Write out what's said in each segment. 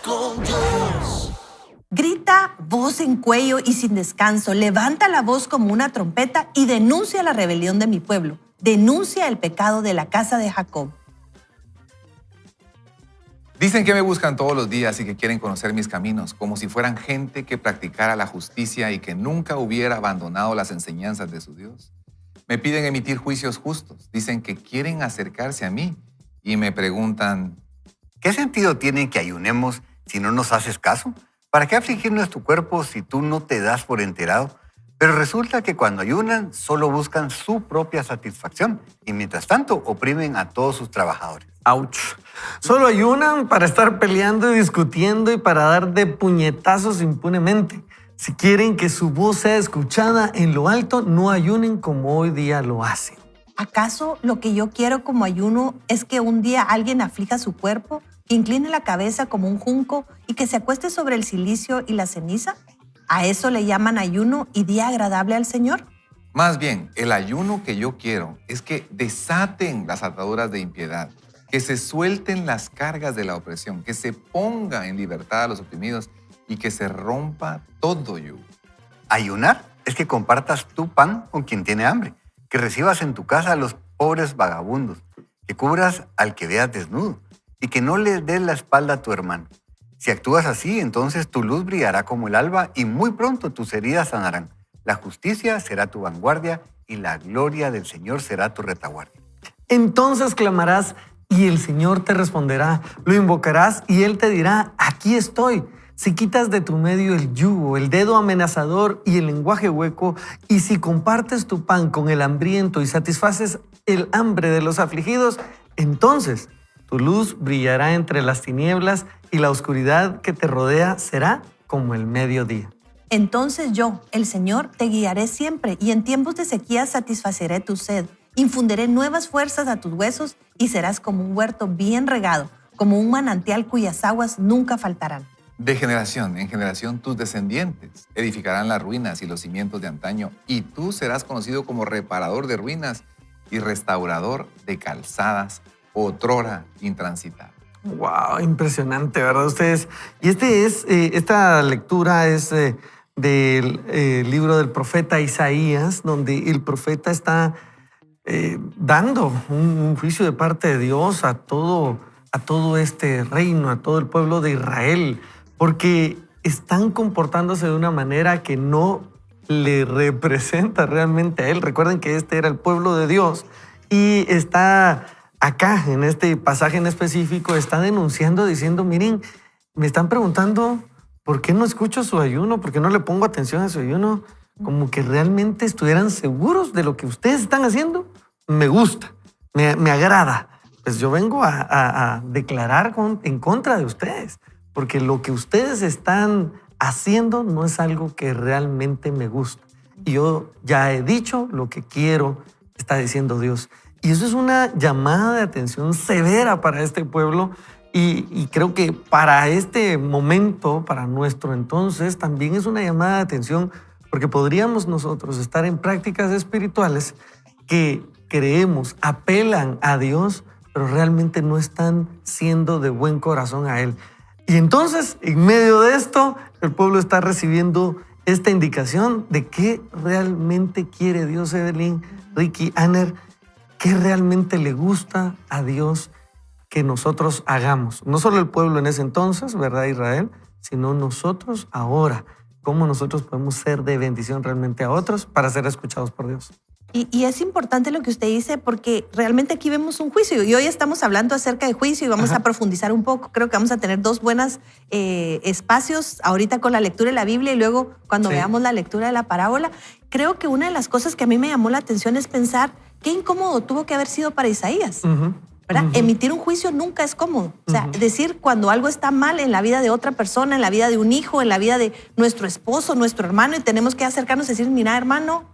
con Dios. Grita, voz en cuello y sin descanso. Levanta la voz como una trompeta y denuncia la rebelión de mi pueblo. Denuncia el pecado de la casa de Jacob. Dicen que me buscan todos los días y que quieren conocer mis caminos, como si fueran gente que practicara la justicia y que nunca hubiera abandonado las enseñanzas de su Dios. Me piden emitir juicios justos. Dicen que quieren acercarse a mí y me preguntan, ¿qué sentido tiene que ayunemos si no nos haces caso? ¿Para qué afligir nuestro cuerpo si tú no te das por enterado? Pero resulta que cuando ayunan solo buscan su propia satisfacción y mientras tanto oprimen a todos sus trabajadores. ¡Auch! Solo ayunan para estar peleando y discutiendo y para dar de puñetazos impunemente. Si quieren que su voz sea escuchada en lo alto, no ayunen como hoy día lo hacen. ¿Acaso lo que yo quiero como ayuno es que un día alguien aflija su cuerpo, que incline la cabeza como un junco y que se acueste sobre el cilicio y la ceniza? ¿A eso le llaman ayuno y día agradable al Señor? más bien, el ayuno que yo quiero es que desaten las ataduras de impiedad, que se suelten las cargas de la opresión, que se ponga en libertad a los oprimidos y que se rompa todo yugo. Ayunar es que compartas tu pan con quien tiene hambre, que recibas en tu casa a los pobres vagabundos, que cubras al que veas desnudo y que no le des la espalda a tu hermano. Si actúas así, entonces tu luz brillará como el alba y muy pronto tus heridas sanarán. La justicia será tu vanguardia y la gloria del Señor será tu retaguardia. Entonces clamarás y el Señor te responderá. Lo invocarás y Él te dirá, aquí estoy. Si quitas de tu medio el yugo, el dedo amenazador y el lenguaje hueco, y si compartes tu pan con el hambriento y satisfaces el hambre de los afligidos, entonces tu luz brillará entre las tinieblas y la oscuridad que te rodea será como el mediodía. Entonces yo, el Señor, te guiaré siempre y en tiempos de sequía satisfaceré tu sed. Infundiré nuevas fuerzas a tus huesos y serás como un huerto bien regado, como un manantial cuyas aguas nunca faltarán. De generación en generación tus descendientes edificarán las ruinas y los cimientos de antaño, y tú serás conocido como reparador de ruinas y restaurador de calzadas, otrora intransitadas. ¡Wow! Impresionante, ¿verdad ustedes? Y esta lectura es del libro del profeta Isaías, donde el profeta está dando un juicio de parte de Dios a todo este reino, a todo el pueblo de Israel, porque están comportándose de una manera que no le representa realmente a él. Recuerden que este era el pueblo de Dios y está acá, en este pasaje en específico, está denunciando, diciendo, miren, me están preguntando por qué no escucho su ayuno, por qué no le pongo atención a su ayuno, como que realmente estuvieran seguros de lo que ustedes están haciendo. Me gusta, me agrada. Pues yo vengo a declarar en contra de ustedes, porque lo que ustedes están haciendo no es algo que realmente me gusta. Y yo ya he dicho lo que quiero, está diciendo Dios. Y eso es una llamada de atención severa para este pueblo y creo que para este momento, para nuestro entonces, también es una llamada de atención porque podríamos nosotros estar en prácticas espirituales que creemos, apelan a Dios, pero realmente no están siendo de buen corazón a Él. Y entonces, en medio de esto, el pueblo está recibiendo esta indicación de qué realmente quiere Dios, Evelyn, Ricky, Aner, qué realmente le gusta a Dios que nosotros hagamos. No solo el pueblo en ese entonces, ¿verdad, Israel? Sino nosotros ahora. Cómo nosotros podemos ser de bendición realmente a otros para ser escuchados por Dios. Y es importante lo que usted dice porque realmente aquí vemos un juicio y hoy estamos hablando acerca de juicio y vamos a profundizar un poco. Creo que vamos a tener dos buenos espacios ahorita con la lectura de la Biblia y luego cuando veamos la lectura de la parábola. Creo que una de las cosas que a mí me llamó la atención es pensar qué incómodo tuvo que haber sido para Isaías. ¿Verdad? Emitir un juicio nunca es cómodo. O sea, decir cuando algo está mal en la vida de otra persona, en la vida de un hijo, en la vida de nuestro esposo, nuestro hermano, y tenemos que acercarnos y decir, mira, hermano,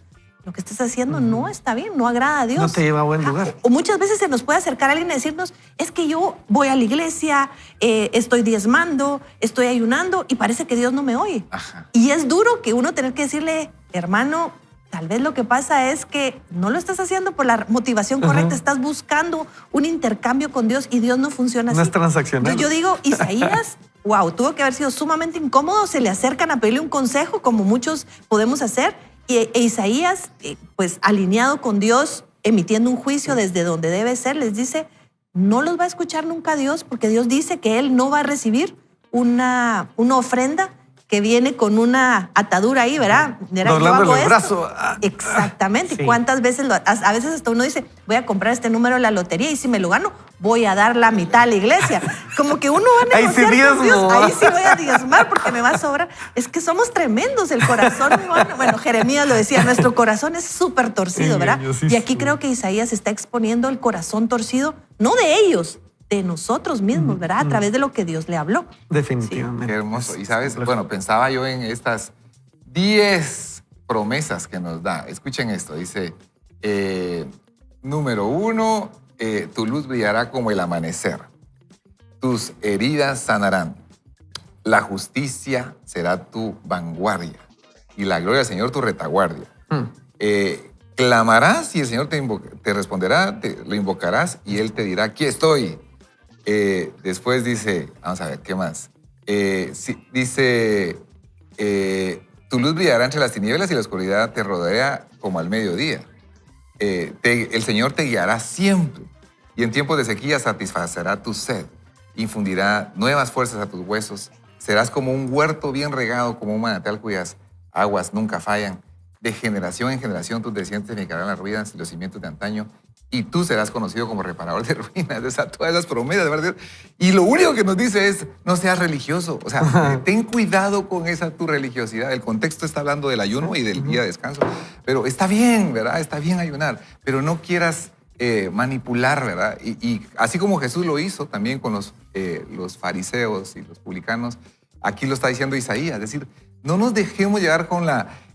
lo que estás haciendo no está bien, no agrada a Dios. No te lleva a buen lugar. O muchas veces se nos puede acercar alguien y decirnos, es que yo voy a la iglesia, estoy diezmando, estoy ayunando y parece que Dios no me oye. Y es duro que uno tener que decirle, hermano, tal vez lo que pasa es que no lo estás haciendo por la motivación correcta, estás buscando un intercambio con Dios y Dios no funciona así. No es transaccional. Yo digo, Isaías wow, tuvo que haber sido sumamente incómodo. Se le acercan a pedirle un consejo, como muchos podemos hacer. E Isaías, pues alineado con Dios, emitiendo un juicio desde donde debe ser, les dice, no los va a escuchar nunca Dios, porque Dios dice que Él no va a recibir una ofrenda que viene con una atadura ahí, ¿verdad? Doblándole el brazo. Exactamente. Sí. ¿Cuántas veces? A veces hasta uno dice, voy a comprar este número de la lotería y si me lo gano, voy a dar la mitad a la iglesia. Como que uno va a Ahí sí negociar con Dios. diezmo. Ahí sí voy a diezmar porque me va a sobrar. Es que somos tremendos, el corazón humano. Bueno, Jeremías lo decía, nuestro corazón es súper torcido, ¿verdad? Ingeniosísimo. Y aquí creo que Isaías está exponiendo el corazón torcido, no de ellos, de nosotros mismos, ¿verdad? A través de lo que Dios le habló. Definitivamente. Qué hermoso. Y sabes, bueno, pensaba yo en estas 10 promesas que nos da. Escuchen esto, dice, número 1, tu luz brillará como el amanecer. Tus heridas sanarán. La justicia será tu vanguardia. Y la gloria del Señor tu retaguardia. Clamarás y el Señor te responderá, lo invocarás y Él te dirá, aquí estoy. Después dice, vamos a ver, ¿qué más? Dice, tu luz brillará entre las tinieblas y la oscuridad te rodeará como al mediodía. El Señor te guiará siempre y en tiempos de sequía satisfacerá tu sed, infundirá nuevas fuerzas a tus huesos, serás como un huerto bien regado, como un manantial cuyas aguas nunca fallan. De generación en generación tus descendientes edificarán las ruinas y los cimientos de antaño y tú serás conocido como reparador de ruinas. O sea, todas esas promesas, ¿verdad? Y lo único que nos dice es, no seas religioso. O sea, ten cuidado con esa tu religiosidad. El contexto está hablando del ayuno y del día de descanso. Pero está bien, ¿verdad? Está bien ayunar. Pero no quieras manipular, ¿verdad? Y así como Jesús lo hizo también con los fariseos y los publicanos, aquí lo está diciendo Isaías. Es decir, no nos dejemos llevar con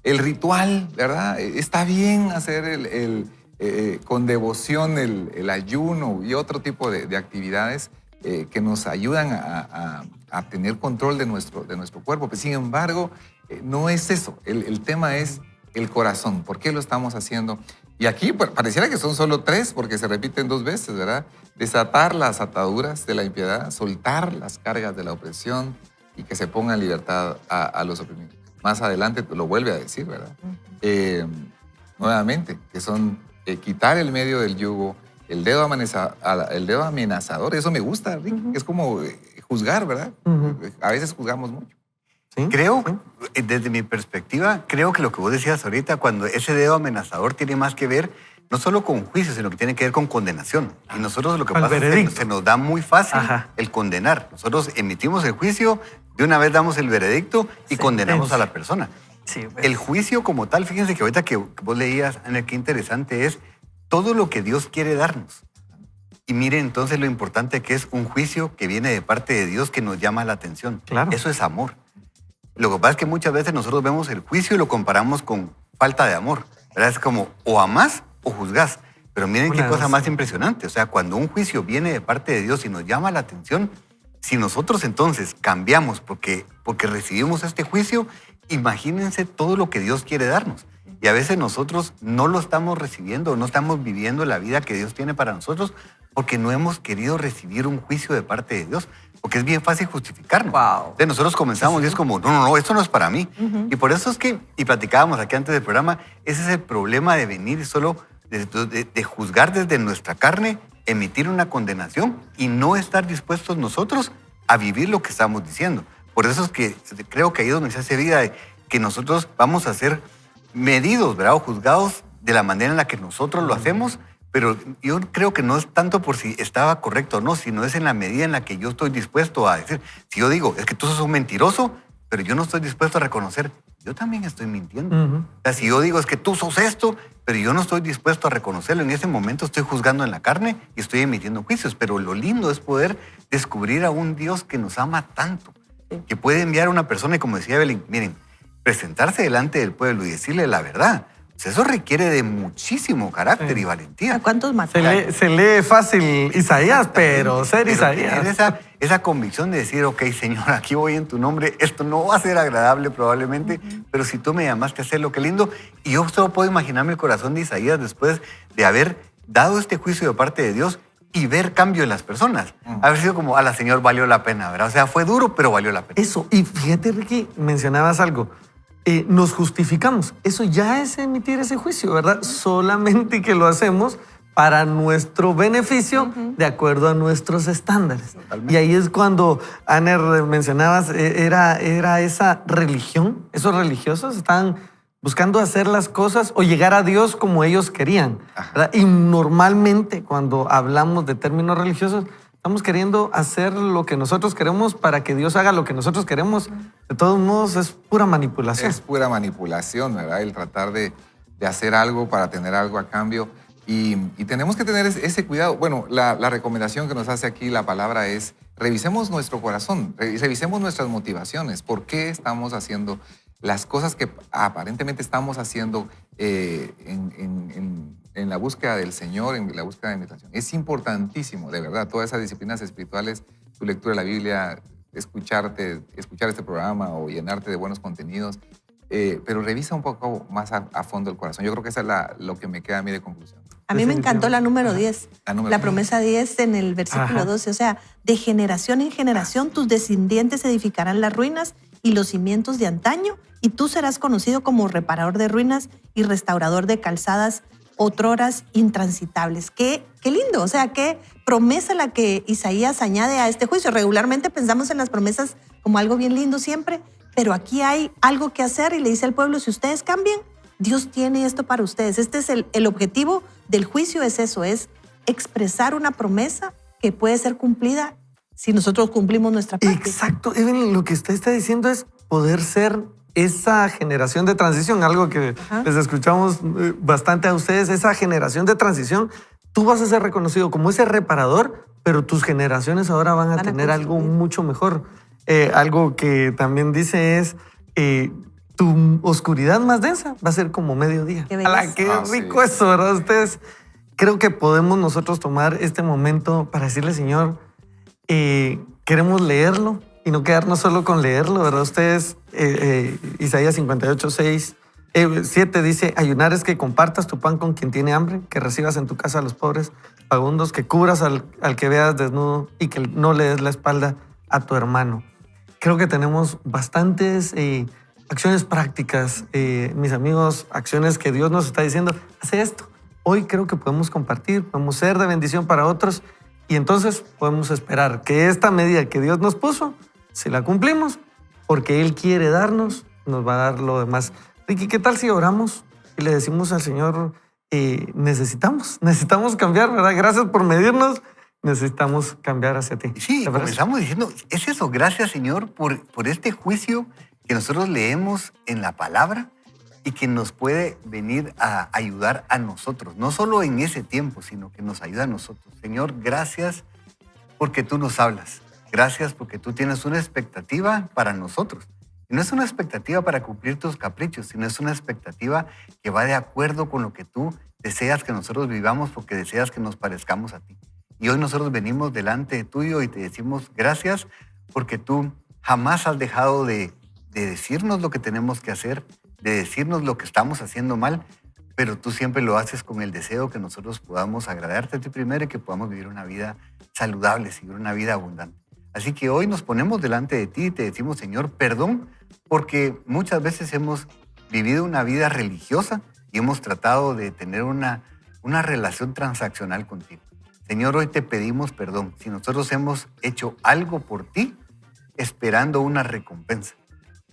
el ritual, ¿verdad? Está bien hacer con devoción el ayuno y otro tipo de actividades que nos ayudan a tener control de nuestro cuerpo. Pero, sin embargo, no es eso. El tema es el corazón. ¿Por qué lo estamos haciendo? Y aquí pareciera que son solo 3 porque se repiten 2 veces, ¿verdad? Desatar las ataduras de la impiedad, soltar las cargas de la opresión y que se ponga en libertad a los oprimidos. Más adelante lo vuelve a decir, ¿verdad? Nuevamente, que son quitar el medio del yugo, el dedo amenazador. Eso me gusta, Rick. Es como juzgar, ¿verdad? A veces juzgamos mucho. ¿Sí? Creo, desde mi perspectiva, creo que lo que vos decías ahorita, cuando ese dedo amenazador tiene más que ver no solo con juicio, sino que tiene que ver con condenación. Y nosotros lo que Al pasa es que veredicto. se nos da muy fácil Ajá. el condenar. Nosotros emitimos el juicio, de una vez damos el veredicto y condenamos a la persona. Sí, pues. El juicio como tal, fíjense que ahorita que vos leías, Ana, qué interesante es todo lo que Dios quiere darnos. Y miren entonces lo importante que es un juicio que viene de parte de Dios que nos llama la atención. Claro. Eso es amor. Lo que pasa es que muchas veces nosotros vemos el juicio y lo comparamos con falta de amor, ¿verdad? Es como o amás o juzgás. Pero miren qué cosa más impresionante. O sea, cuando un juicio viene de parte de Dios y nos llama la atención, si nosotros entonces cambiamos porque recibimos este juicio, imagínense todo lo que Dios quiere darnos. Y a veces nosotros no lo estamos recibiendo, no estamos viviendo la vida que Dios tiene para nosotros porque no hemos querido recibir un juicio de parte de Dios. Porque es bien fácil justificarnos. Wow. Entonces nosotros comenzamos y es como, no, esto no es para mí. Y por eso es que, y platicábamos aquí antes del programa, ese es el problema de venir y solo de juzgar desde nuestra carne, emitir una condenación y no estar dispuestos nosotros a vivir lo que estamos diciendo. Por eso es que creo que ahí es donde se hace vida de que nosotros vamos a ser medidos, ¿verdad? O juzgados de la manera en la que nosotros lo hacemos, pero yo creo que no es tanto por si estaba correcto o no, sino es en la medida en la que yo estoy dispuesto a decir, si yo digo, es que tú sos un mentiroso, pero yo no estoy dispuesto a reconocer, yo también estoy mintiendo. O sea, si yo digo, es que tú sos esto, pero yo no estoy dispuesto a reconocerlo, en ese momento estoy juzgando en la carne y estoy emitiendo juicios, pero lo lindo es poder descubrir a un Dios que nos ama tanto, que puede enviar a una persona y como decía Evelyn, miren, presentarse delante del pueblo y decirle la verdad. Eso requiere de muchísimo carácter y valentía. ¿A cuántos mató? Se lee fácil Isaías, pero ser Pero Isaías. tener esa convicción de decir, ok, Señor, aquí voy en tu nombre, esto no va a ser agradable probablemente, pero si tú me llamaste a hacerlo, qué lindo. Y yo solo puedo imaginarme el corazón de Isaías después de haber dado este juicio de parte de Dios y ver cambio en las personas. Haber sido como, a la Señor valió la pena, ¿verdad? O sea, fue duro, pero valió la pena. Eso, y fíjate, Ricky, mencionabas algo. Nos justificamos. Eso ya es emitir ese juicio, ¿verdad? Solamente que lo hacemos para nuestro beneficio, de acuerdo a nuestros estándares. Totalmente. Y ahí es cuando, Aner, mencionabas, era esa religión. Esos religiosos estaban buscando hacer las cosas o llegar a Dios como ellos querían, ¿verdad? Y normalmente cuando hablamos de términos religiosos, estamos queriendo hacer lo que nosotros queremos para que Dios haga lo que nosotros queremos. De todos modos, es pura manipulación. Es pura manipulación, ¿verdad? El tratar de hacer algo para tener algo a cambio. Y tenemos que tener ese cuidado. Bueno, la recomendación que nos hace aquí la palabra es revisemos nuestro corazón, revisemos nuestras motivaciones. ¿Por qué estamos haciendo las cosas que aparentemente estamos haciendo en la búsqueda del Señor, en la búsqueda de meditación? Es importantísimo, de verdad, todas esas disciplinas espirituales, tu lectura de la Biblia, escuchar este programa o llenarte de buenos contenidos, pero revisa un poco más a fondo el corazón. Yo creo que esa es lo que me queda a mí de conclusión. A mí me encantó la número 10, la promesa 10 en el versículo 12. O sea, de generación en generación tus descendientes edificarán las ruinas y los cimientos de antaño, y tú serás conocido como reparador de ruinas y restaurador de calzadas otroras intransitables. Qué lindo, o sea, qué promesa la que Isaías añade a este juicio. Regularmente pensamos en las promesas como algo bien lindo siempre, pero aquí hay algo que hacer y le dice al pueblo, si ustedes cambian, Dios tiene esto para ustedes. Este es el objetivo del juicio, es eso, es expresar una promesa que puede ser cumplida si nosotros cumplimos nuestra parte. Exacto, Evelyn, lo que usted está diciendo es poder ser esa generación de transición, algo que les escuchamos bastante a ustedes, esa generación de transición. Tú vas a ser reconocido como ese reparador, pero tus generaciones ahora van a tener algo mucho mejor. Algo que también dice es, tu oscuridad más densa va a ser como mediodía. Qué Qué rico eso, ¿verdad? Ustedes, creo que podemos nosotros tomar este momento para decirle, Señor, queremos leerlo y no quedarnos solo con leerlo, ¿verdad? Ustedes, Isaías 58:7 dice, ayunar es que compartas tu pan con quien tiene hambre, que recibas en tu casa a los pobres vagabundos, que cubras al que veas desnudo y que no le des la espalda a tu hermano. Creo que tenemos bastantes acciones prácticas, mis amigos, acciones que Dios nos está diciendo, hace esto. Hoy creo que podemos compartir, podemos ser de bendición para otros y entonces podemos esperar que esta medida que Dios nos puso, si la cumplimos, porque Él quiere darnos, nos va a dar lo demás. Ricky, ¿qué tal si oramos y le decimos al Señor, necesitamos cambiar, ¿verdad? Gracias por medirnos, necesitamos cambiar hacia ti. Sí, comenzamos diciendo, es eso, gracias Señor por este juicio que nosotros leemos en la palabra y que nos puede venir a ayudar a nosotros, no solo en ese tiempo, sino que nos ayuda a nosotros. Señor, gracias porque tú nos hablas. Gracias porque tú tienes una expectativa para nosotros. Y no es una expectativa para cumplir tus caprichos, sino es una expectativa que va de acuerdo con lo que tú deseas que nosotros vivamos porque deseas que nos parezcamos a ti. Y hoy nosotros venimos delante de tuyo y te decimos gracias porque tú jamás has dejado de decirnos lo que tenemos que hacer, de decirnos lo que estamos haciendo mal, pero tú siempre lo haces con el deseo que nosotros podamos agradarte a ti primero y que podamos vivir una vida saludable, vivir una vida abundante. Así que hoy nos ponemos delante de ti y te decimos, Señor, perdón, porque muchas veces hemos vivido una vida religiosa y hemos tratado de tener una relación transaccional contigo. Señor, hoy te pedimos perdón si nosotros hemos hecho algo por ti esperando una recompensa.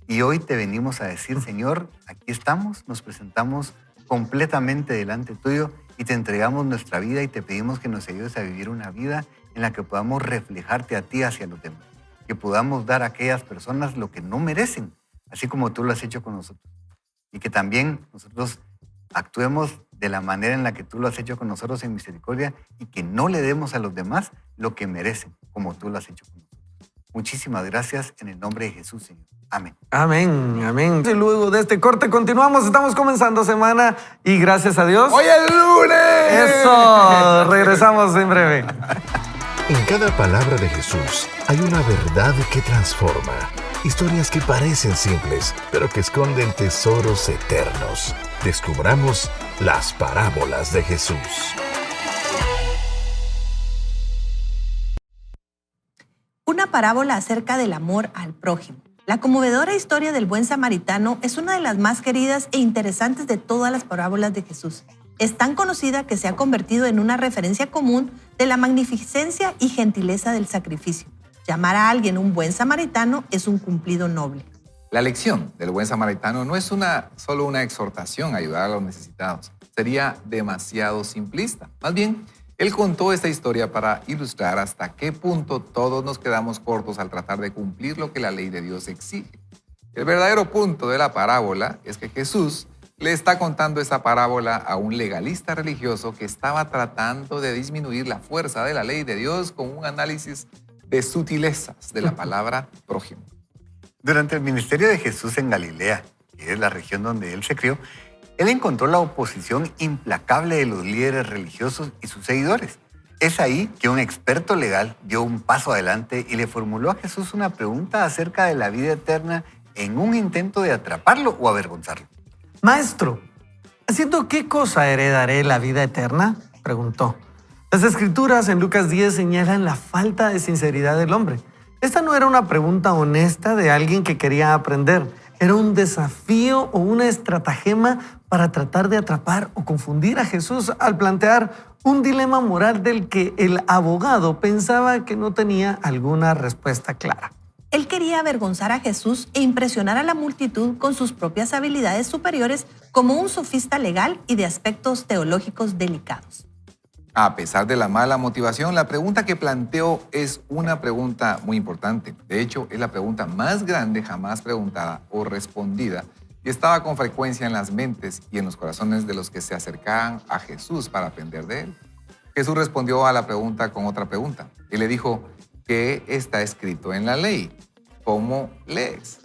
Y hoy te venimos a decir, Señor, aquí estamos, nos presentamos completamente delante tuyo y te entregamos nuestra vida y te pedimos que nos ayudes a vivir una vida en la que podamos reflejarte a ti hacia los demás, que podamos dar a aquellas personas lo que no merecen, así como tú lo has hecho con nosotros. Y que también nosotros actuemos de la manera en la que tú lo has hecho con nosotros en misericordia y que no le demos a los demás lo que merecen, como tú lo has hecho con nosotros. Muchísimas gracias en el nombre de Jesús, Señor. Amén. Amén, amén. Y luego de este corte continuamos, estamos comenzando semana y gracias a Dios. ¡Hoy es lunes! ¡Eso! Regresamos en breve. En cada palabra de Jesús hay una verdad que transforma. Historias que parecen simples, pero que esconden tesoros eternos. Descubramos las parábolas de Jesús. parábola acerca del amor al prójimo. La conmovedora historia del buen samaritano es una de las más queridas e interesantes de todas las parábolas de Jesús. Es tan conocida que se ha convertido en una referencia común de la magnificencia y gentileza del sacrificio. Llamar a alguien un buen samaritano es un cumplido noble. La lección del buen samaritano no es solo una exhortación a ayudar a los necesitados. Sería demasiado simplista. Más bien, él contó esta historia para ilustrar hasta qué punto todos nos quedamos cortos al tratar de cumplir lo que la ley de Dios exige. El verdadero punto de la parábola es que Jesús le está contando esta parábola a un legalista religioso que estaba tratando de disminuir la fuerza de la ley de Dios con un análisis de sutilezas de la palabra prójimo. Durante el ministerio de Jesús en Galilea, que es la región donde él se crió, él encontró la oposición implacable de los líderes religiosos y sus seguidores. Es ahí que un experto legal dio un paso adelante y le formuló a Jesús una pregunta acerca de la vida eterna en un intento de atraparlo o avergonzarlo. Maestro, ¿haciendo qué cosa heredaré la vida eterna?, preguntó. Las Escrituras en Lucas 10 señalan la falta de sinceridad del hombre. Esta no era una pregunta honesta de alguien que quería aprender. Era un desafío o una estratagema para tratar de atrapar o confundir a Jesús al plantear un dilema moral del que el abogado pensaba que no tenía alguna respuesta clara. Él quería avergonzar a Jesús e impresionar a la multitud con sus propias habilidades superiores como un sofista legal y de aspectos teológicos delicados. A pesar de la mala motivación, la pregunta que planteó es una pregunta muy importante. De hecho, es la pregunta más grande jamás preguntada o respondida y estaba con frecuencia en las mentes y en los corazones de los que se acercaban a Jesús para aprender de él. Jesús respondió a la pregunta con otra pregunta y le dijo, ¿qué está escrito en la ley? ¿Cómo lees?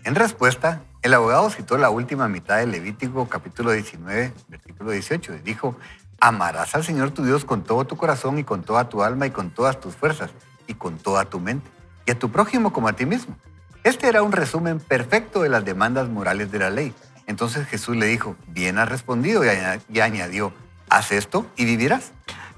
En respuesta, el abogado citó la última mitad de Levítico capítulo 19, versículo 18, y dijo, amarás al Señor tu Dios con todo tu corazón y con toda tu alma y con todas tus fuerzas y con toda tu mente, y a tu prójimo como a ti mismo. Este era un resumen perfecto de las demandas morales de la ley. Entonces Jesús le dijo, bien has respondido, y añadió, haz esto y vivirás.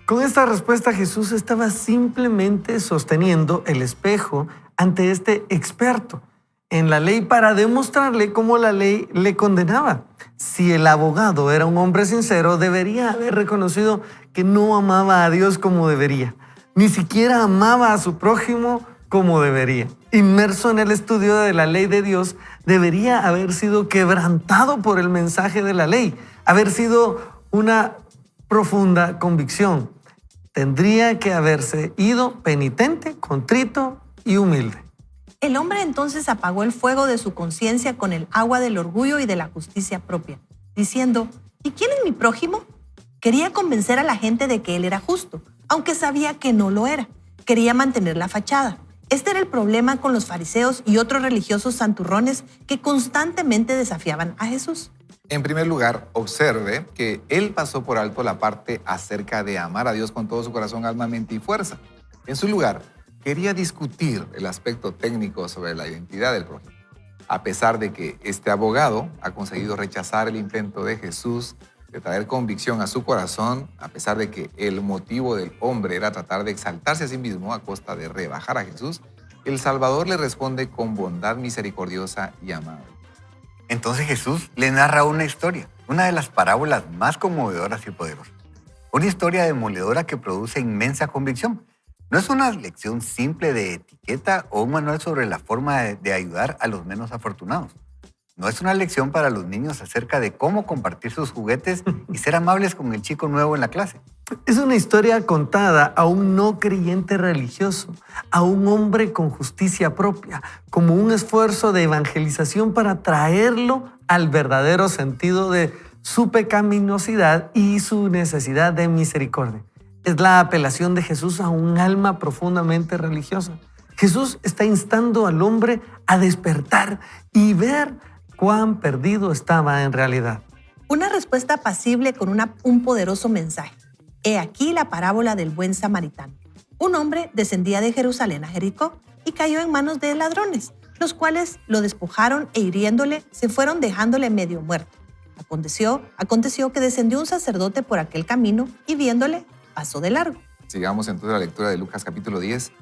Con esta respuesta Jesús estaba simplemente sosteniendo el espejo ante este experto en la ley para demostrarle cómo la ley le condenaba. Si el abogado era un hombre sincero, debería haber reconocido que no amaba a Dios como debería. Ni siquiera amaba a su prójimo como debería. Inmerso en el estudio de la ley de Dios, debería haber sido quebrantado por el mensaje de la ley, haber sido una profunda convicción. Tendría que haberse ido penitente, contrito y humilde. El hombre entonces apagó el fuego de su conciencia con el agua del orgullo y de la justicia propia, diciendo, ¿y quién es mi prójimo? Quería convencer a la gente de que él era justo, aunque sabía que no lo era. Quería mantener la fachada. Este era el problema con los fariseos y otros religiosos santurrones que constantemente desafiaban a Jesús. En primer lugar, observe que él pasó por alto la parte acerca de amar a Dios con todo su corazón, alma, mente y fuerza. En su lugar, quería discutir el aspecto técnico sobre la identidad del prójimo. A pesar de que este abogado ha conseguido rechazar el intento de Jesús de traer convicción a su corazón, a pesar de que el motivo del hombre era tratar de exaltarse a sí mismo a costa de rebajar a Jesús, el Salvador le responde con bondad misericordiosa y amable. Entonces Jesús le narra una historia, una de las parábolas más conmovedoras y poderosas. Una historia demoledora que produce inmensa convicción. No es una lección simple de etiqueta o un manual sobre la forma de ayudar a los menos afortunados. No es una lección para los niños acerca de cómo compartir sus juguetes y ser amables con el chico nuevo en la clase. Es una historia contada a un no creyente religioso, a un hombre con justicia propia, como un esfuerzo de evangelización para traerlo al verdadero sentido de su pecaminosidad y su necesidad de misericordia. Es la apelación de Jesús a un alma profundamente religiosa. Jesús está instando al hombre a despertar y ver cuán perdido estaba en realidad. Una respuesta apacible con un poderoso mensaje. He aquí la parábola del buen samaritano. Un hombre descendía de Jerusalén a Jericó y cayó en manos de ladrones, los cuales lo despojaron e hiriéndole se fueron dejándole medio muerto. Aconteció que descendió un sacerdote por aquel camino y viéndole pasó de largo. Sigamos entonces la lectura de Lucas capítulo 10,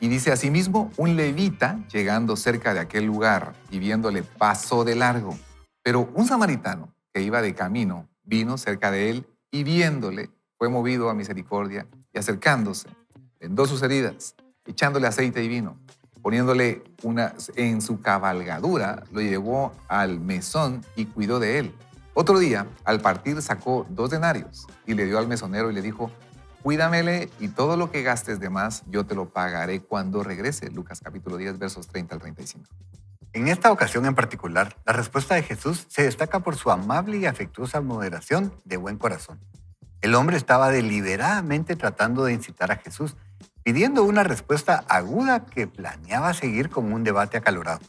Y dice asimismo, un levita, llegando cerca de aquel lugar y viéndole, pasó de largo. Pero un samaritano que iba de camino vino cerca de él y viéndole, fue movido a misericordia y acercándose, vendó sus heridas, echándole aceite y vino, poniéndole en su cabalgadura, lo llevó al mesón y cuidó de él. Otro día, al partir, sacó 2 denarios y le dio al mesonero y le dijo, cuídamele y todo lo que gastes de más, yo te lo pagaré cuando regrese. Lucas capítulo 10, versos 30 al 35. En esta ocasión en particular, la respuesta de Jesús se destaca por su amable y afectuosa moderación de buen corazón. El hombre estaba deliberadamente tratando de incitar a Jesús, pidiendo una respuesta aguda que planeaba seguir con un debate acalorado.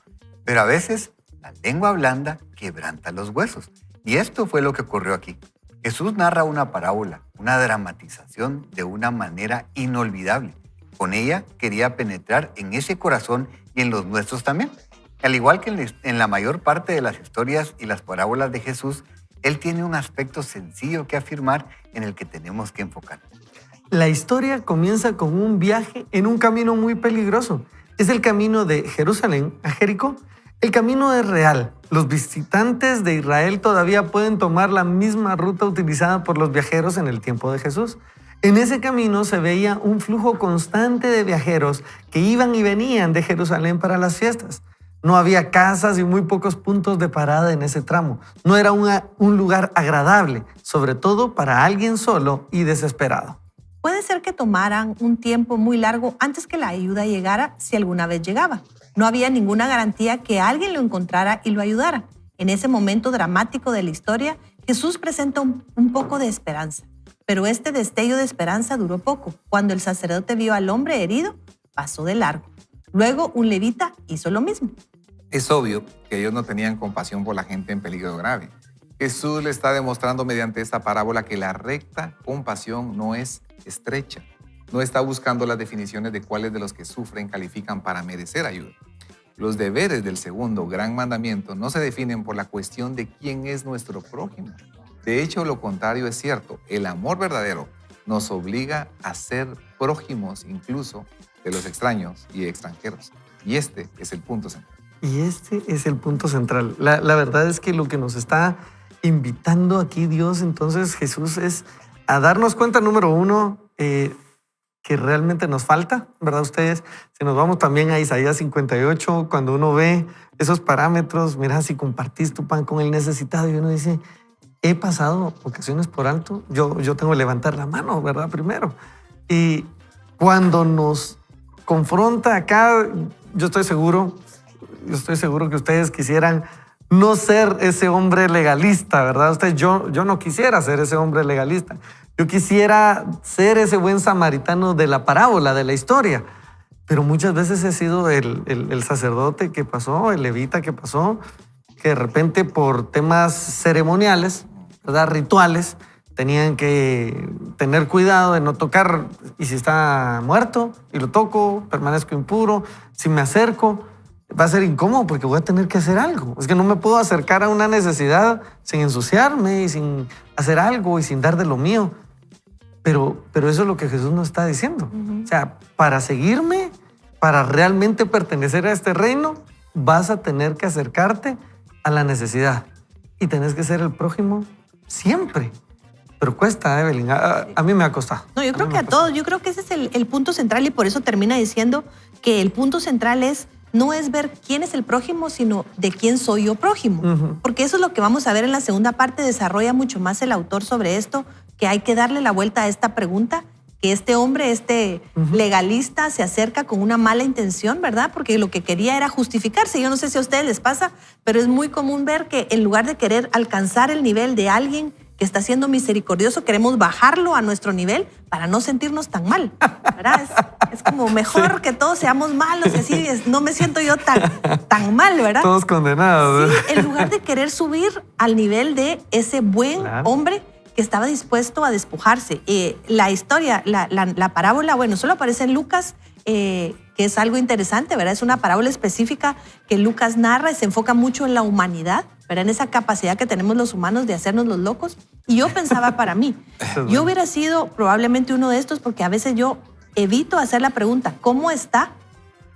Pero a veces, la lengua blanda quebranta los huesos. Y esto fue lo que ocurrió aquí. Jesús narra una parábola, una dramatización de una manera inolvidable. Con ella quería penetrar en ese corazón y en los nuestros también. Al igual que en la mayor parte de las historias y las parábolas de Jesús, Él tiene un aspecto sencillo que afirmar en el que tenemos que enfocar. La historia comienza con un viaje en un camino muy peligroso. Es el camino de Jerusalén a Jericó. El camino es real. Los visitantes de Israel todavía pueden tomar la misma ruta utilizada por los viajeros en el tiempo de Jesús. En ese camino se veía un flujo constante de viajeros que iban y venían de Jerusalén para las fiestas. No había casas y muy pocos puntos de parada en ese tramo. No era un lugar agradable, sobre todo para alguien solo y desesperado. Puede ser que tomaran un tiempo muy largo antes que la ayuda llegara, si alguna vez llegaba. No había ninguna garantía que alguien lo encontrara y lo ayudara. En ese momento dramático de la historia, Jesús presenta un poco de esperanza. Pero este destello de esperanza duró poco. Cuando el sacerdote vio al hombre herido, pasó de largo. Luego un levita hizo lo mismo. Es obvio que ellos no tenían compasión por la gente en peligro grave. Jesús le está demostrando mediante esta parábola que la recta compasión no es estrecha. No está buscando las definiciones de cuáles de los que sufren califican para merecer ayuda. Los deberes del segundo gran mandamiento no se definen por la cuestión de quién es nuestro prójimo. De hecho, lo contrario es cierto. El amor verdadero nos obliga a ser prójimos incluso de los extraños y extranjeros. Y este es el punto central. Y este es el punto central. La verdad es que lo que nos está invitando aquí Dios, entonces Jesús, es a darnos cuenta, número uno, que realmente nos falta, ¿verdad? Ustedes, si nos vamos también a Isaías 58, cuando uno ve esos parámetros, mira, si compartís tu pan con el necesitado y uno dice, he pasado ocasiones por alto, yo tengo que levantar la mano, ¿verdad? Primero. Y cuando nos confronta acá, yo estoy seguro que ustedes quisieran no ser ese hombre legalista, ¿verdad? Yo no quisiera ser ese hombre legalista. Yo quisiera ser ese buen samaritano de la parábola, de la historia. Pero muchas veces he sido el sacerdote que pasó, el levita que pasó, que de repente por temas ceremoniales, ¿verdad? Rituales, tenían que tener cuidado de no tocar. Y si está muerto y lo toco, permanezco impuro. Si me acerco, va a ser incómodo porque voy a tener que hacer algo. Es que no me puedo acercar a una necesidad sin ensuciarme y sin hacer algo y sin dar de lo mío. Pero eso es lo que Jesús nos está diciendo. O sea, para seguirme, para realmente pertenecer a este reino, vas a tener que acercarte a la necesidad. Y tenés que ser el prójimo siempre. Pero cuesta, Evelyn. A mí me ha costado. No, yo creo que a todos. Yo creo que ese es el punto central y por eso termina diciendo que el punto central no es ver quién es el prójimo, sino de quién soy yo prójimo. Porque eso es lo que vamos a ver en la segunda parte. Desarrolla mucho más el autor sobre esto, que hay que darle la vuelta a esta pregunta, que este hombre, legalista, se acerca con una mala intención, ¿verdad? Porque lo que quería era justificarse. Yo no sé si a ustedes les pasa, pero es muy común ver que en lugar de querer alcanzar el nivel de alguien que está siendo misericordioso, queremos bajarlo a nuestro nivel para no sentirnos tan mal, ¿verdad? Es como mejor que todos seamos malos y así no me siento yo tan mal, ¿verdad? Todos condenados. Sí, en lugar de querer subir al nivel de ese buen hombre que estaba dispuesto a despojarse. La historia, la parábola, bueno, solo aparece en Lucas, que es algo interesante, ¿verdad? Es una parábola específica que Lucas narra y se enfoca mucho en la humanidad, ¿verdad? En esa capacidad que tenemos los humanos de hacernos los locos. Y yo pensaba para mí, yo hubiera sido probablemente uno de estos porque a veces yo evito hacer la pregunta, ¿cómo está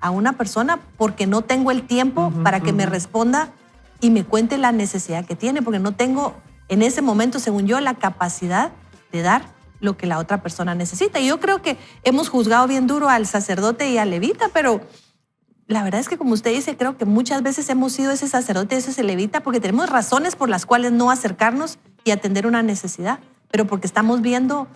a una persona porque no tengo el tiempo para que me responda y me cuente la necesidad que tiene, porque no tengo en ese momento, según yo, la capacidad de dar lo que la otra persona necesita. Y yo creo que hemos juzgado bien duro al sacerdote y al levita, pero la verdad es que, como usted dice, creo que muchas veces hemos sido ese sacerdote y ese levita porque tenemos razones por las cuales no acercarnos y atender una necesidad, pero porque estamos viendo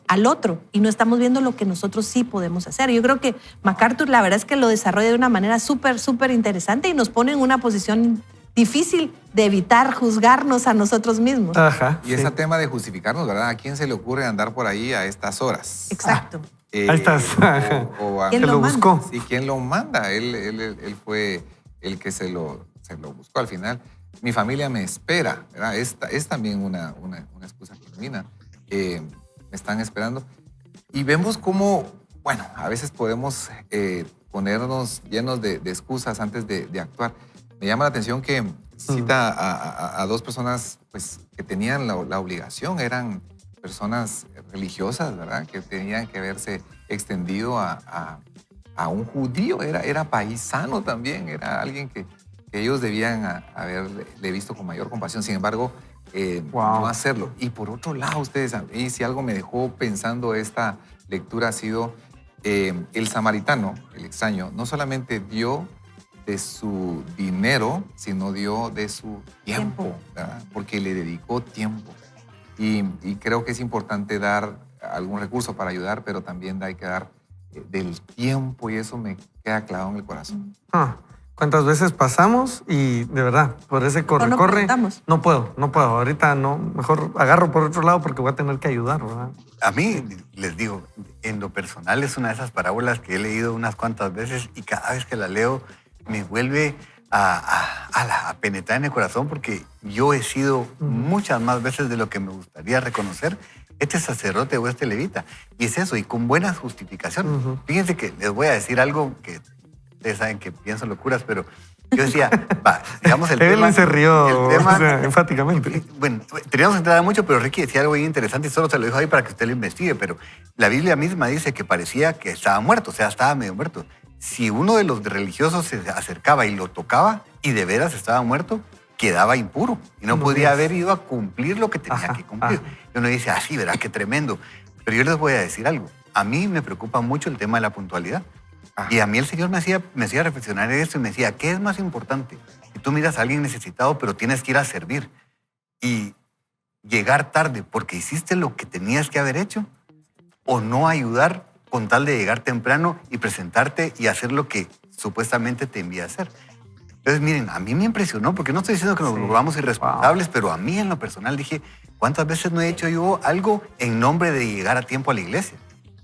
al otro y no estamos viendo lo que nosotros sí podemos hacer. Yo creo que MacArthur, la verdad es que lo desarrolla de una manera súper, súper interesante y nos pone en una posición difícil de evitar juzgarnos a nosotros mismos. Ajá. Y ese tema de justificarnos, ¿verdad? ¿A quién se le ocurre andar por ahí a estas horas? Exacto. Ahí estás. ¿Quién ¿Quién lo buscó? Sí, ¿quién lo manda? Él fue el que se lo buscó al final. Mi familia me espera, ¿verdad? Es también una excusa genuina. Me están esperando. Y vemos cómo, bueno, a veces podemos ponernos llenos de excusas antes de actuar. Me llama la atención que cita a dos personas pues, que tenían la obligación, eran personas religiosas, ¿verdad? Que tenían que haberse extendido a un judío, era paisano también, era alguien que ellos debían haberle visto con mayor compasión. Sin embargo, no hacerlo. Y por otro lado, ustedes, a mí si algo me dejó pensando esta lectura ha sido el samaritano, el extraño, no solamente dio de su dinero, sino dio de su tiempo, ¿verdad? Porque le dedicó tiempo. Y creo que es importante dar algún recurso para ayudar, pero también hay que dar del tiempo y eso me queda clavado en el corazón. ¿Cuántas veces pasamos y de verdad, por ese corre, no puedo. Ahorita no, mejor agarro por otro lado porque voy a tener que ayudar, ¿verdad? A mí, les digo, en lo personal es una de esas parábolas que he leído unas cuantas veces y cada vez que la leo me vuelve a penetrar en el corazón porque yo he sido muchas más veces de lo que me gustaría reconocer este sacerdote o este levita. Y es eso, y con buenas justificaciones. Fíjense que les voy a decir algo que ustedes saben que pienso locuras, pero yo decía, digamos el tema... Él se rió enfáticamente. Bueno, teníamos que entrar mucho, pero Ricky decía algo bien interesante y solo se lo dijo ahí para que usted lo investigue, pero la Biblia misma dice que parecía que estaba muerto, o sea, estaba medio muerto. Si uno de los religiosos se acercaba y lo tocaba y de veras estaba muerto, quedaba impuro y no podía haber ido a cumplir lo que tenía que cumplir. Y uno dice, sí, ¿verdad? Qué tremendo. Pero yo les voy a decir algo. A mí me preocupa mucho el tema de la puntualidad. Y a mí el Señor me hacía reflexionar en esto y me decía, ¿qué es más importante? Si tú miras a alguien necesitado, pero tienes que ir a servir y llegar tarde porque hiciste lo que tenías que haber hecho, o no ayudar con tal de llegar temprano y presentarte y hacer lo que supuestamente te envía a hacer. Entonces, miren, a mí me impresionó, porque no estoy diciendo que nos volvamos irresponsables, pero a mí en lo personal dije, ¿cuántas veces no he hecho yo algo en nombre de llegar a tiempo a la iglesia?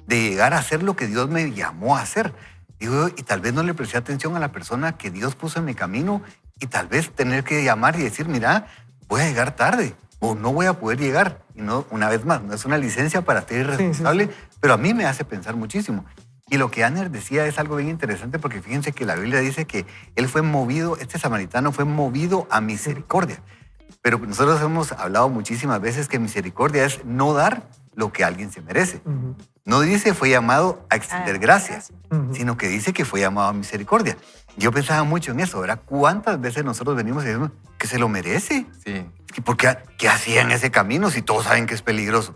De llegar a hacer lo que Dios me llamó a hacer. Digo, y tal vez no le presté atención a la persona que Dios puso en mi camino y tal vez tener que llamar y decir, mira, voy a llegar tarde o no voy a poder llegar. Y no, una vez más, no es una licencia para ser irresponsable, pero a mí me hace pensar muchísimo. Y lo que Aner decía es algo bien interesante porque fíjense que la Biblia dice que él fue movido, este samaritano fue movido a misericordia. Pero nosotros hemos hablado muchísimas veces que misericordia es no dar lo que alguien se merece. No dice fue llamado a extender gracias, sino que dice que fue llamado a misericordia. Yo pensaba mucho en eso, ¿verdad? ¿Cuántas veces nosotros venimos y decimos que se lo merece? Sí. ¿Por qué hacía en ese camino si todos saben que es peligroso?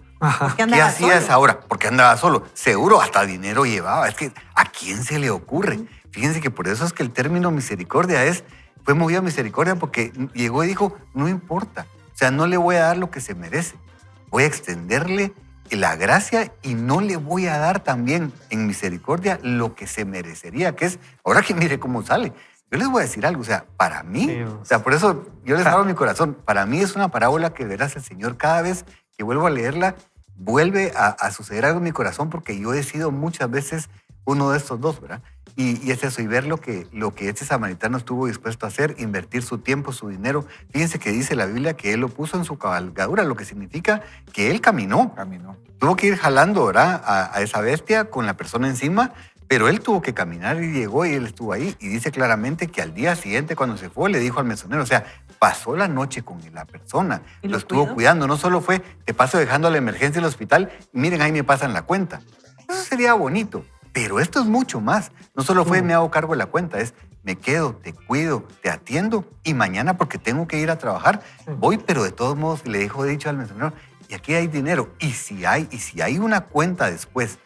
¿Qué ¿Qué hacías ahora? Porque andaba solo. Seguro hasta dinero llevaba. Es que ¿a quién se le ocurre? Fíjense que por eso es que el término misericordia fue movido a misericordia porque llegó y dijo, no importa. O sea, no le voy a dar lo que se merece. Voy a extenderle la gracia y no le voy a dar también en misericordia lo que se merecería, que es, ahora que mire cómo sale. Yo les voy a decir algo, o sea, para mí, o sea, por eso yo les abro mi corazón, para mí es una parábola que verás el Señor cada vez que vuelvo a leerla, vuelve a suceder algo en mi corazón porque yo he sido muchas veces uno de estos dos, ¿verdad? Y es eso, y ver lo que este samaritano estuvo dispuesto a hacer, invertir su tiempo, su dinero. Fíjense que dice la Biblia que él lo puso en su cabalgadura, lo que significa que él caminó. Tuvo que ir jalando, ¿verdad? A esa bestia con la persona encima, pero él tuvo que caminar y llegó y él estuvo ahí. Y dice claramente que al día siguiente, cuando se fue, le dijo al mesonero, o sea, pasó la noche con la persona, lo estuvo cuidando. No solo fue, te paso dejando a la emergencia del hospital, y miren, ahí me pasan la cuenta. Eso sería bonito. Pero esto es mucho más. No solo fue me hago cargo de la cuenta, es me quedo, te cuido, te atiendo y mañana porque tengo que ir a trabajar, voy, pero de todos modos le dejo dicho al mencionador, y aquí hay dinero. Y si hay una cuenta después,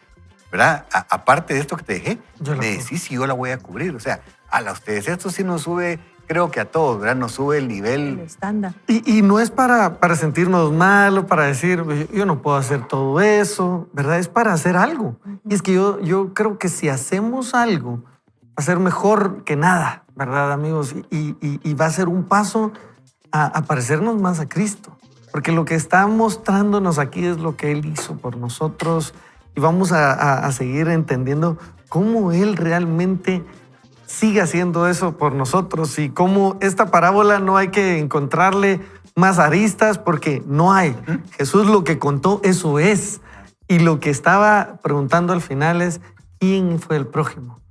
¿verdad? Aparte de esto que te dejé, me decís si yo la voy a cubrir. O sea, a ustedes esto sí nos sube, creo que a todos, ¿verdad? Nos sube el nivel. El estándar. Y no es para sentirnos mal o para decir, yo no puedo hacer todo eso, ¿verdad? Es para hacer algo. Y es que yo creo que si hacemos algo, va a ser mejor que nada, ¿verdad, amigos? Y va a ser un paso a parecernos más a Cristo. Porque lo que está mostrándonos aquí es lo que Él hizo por nosotros y vamos a seguir entendiendo cómo Él realmente sigue haciendo eso por nosotros y cómo esta parábola no hay que encontrarle más aristas porque no hay. Jesús lo que contó, eso es. Y lo que estaba preguntando al final es, ¿quién fue el prójimo?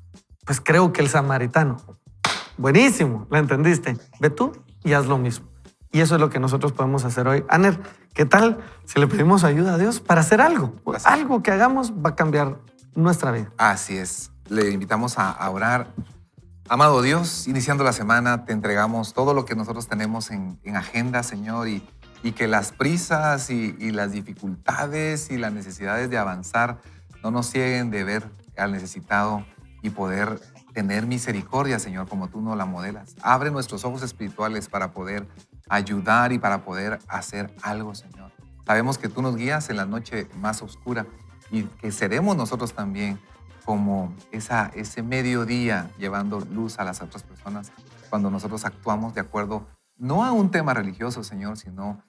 Pues creo que el samaritano. Buenísimo, ¿la entendiste? Ve tú y haz lo mismo. Y eso es lo que nosotros podemos hacer hoy. Aner, ¿qué tal si le pedimos ayuda a Dios para hacer algo? Pues algo que hagamos va a cambiar nuestra vida. Así es. Le invitamos a orar. Amado Dios, iniciando la semana, te entregamos todo lo que nosotros tenemos en agenda, Señor, y que las prisas y las dificultades y las necesidades de avanzar no nos cieguen de ver al necesitado y poder tener misericordia, Señor, como tú nos la modelas. Abre nuestros ojos espirituales para poder ayudar y para poder hacer algo, Señor. Sabemos que tú nos guías en la noche más oscura y que seremos nosotros también como ese mediodía llevando luz a las otras personas cuando nosotros actuamos de acuerdo no a un tema religioso, Señor, sino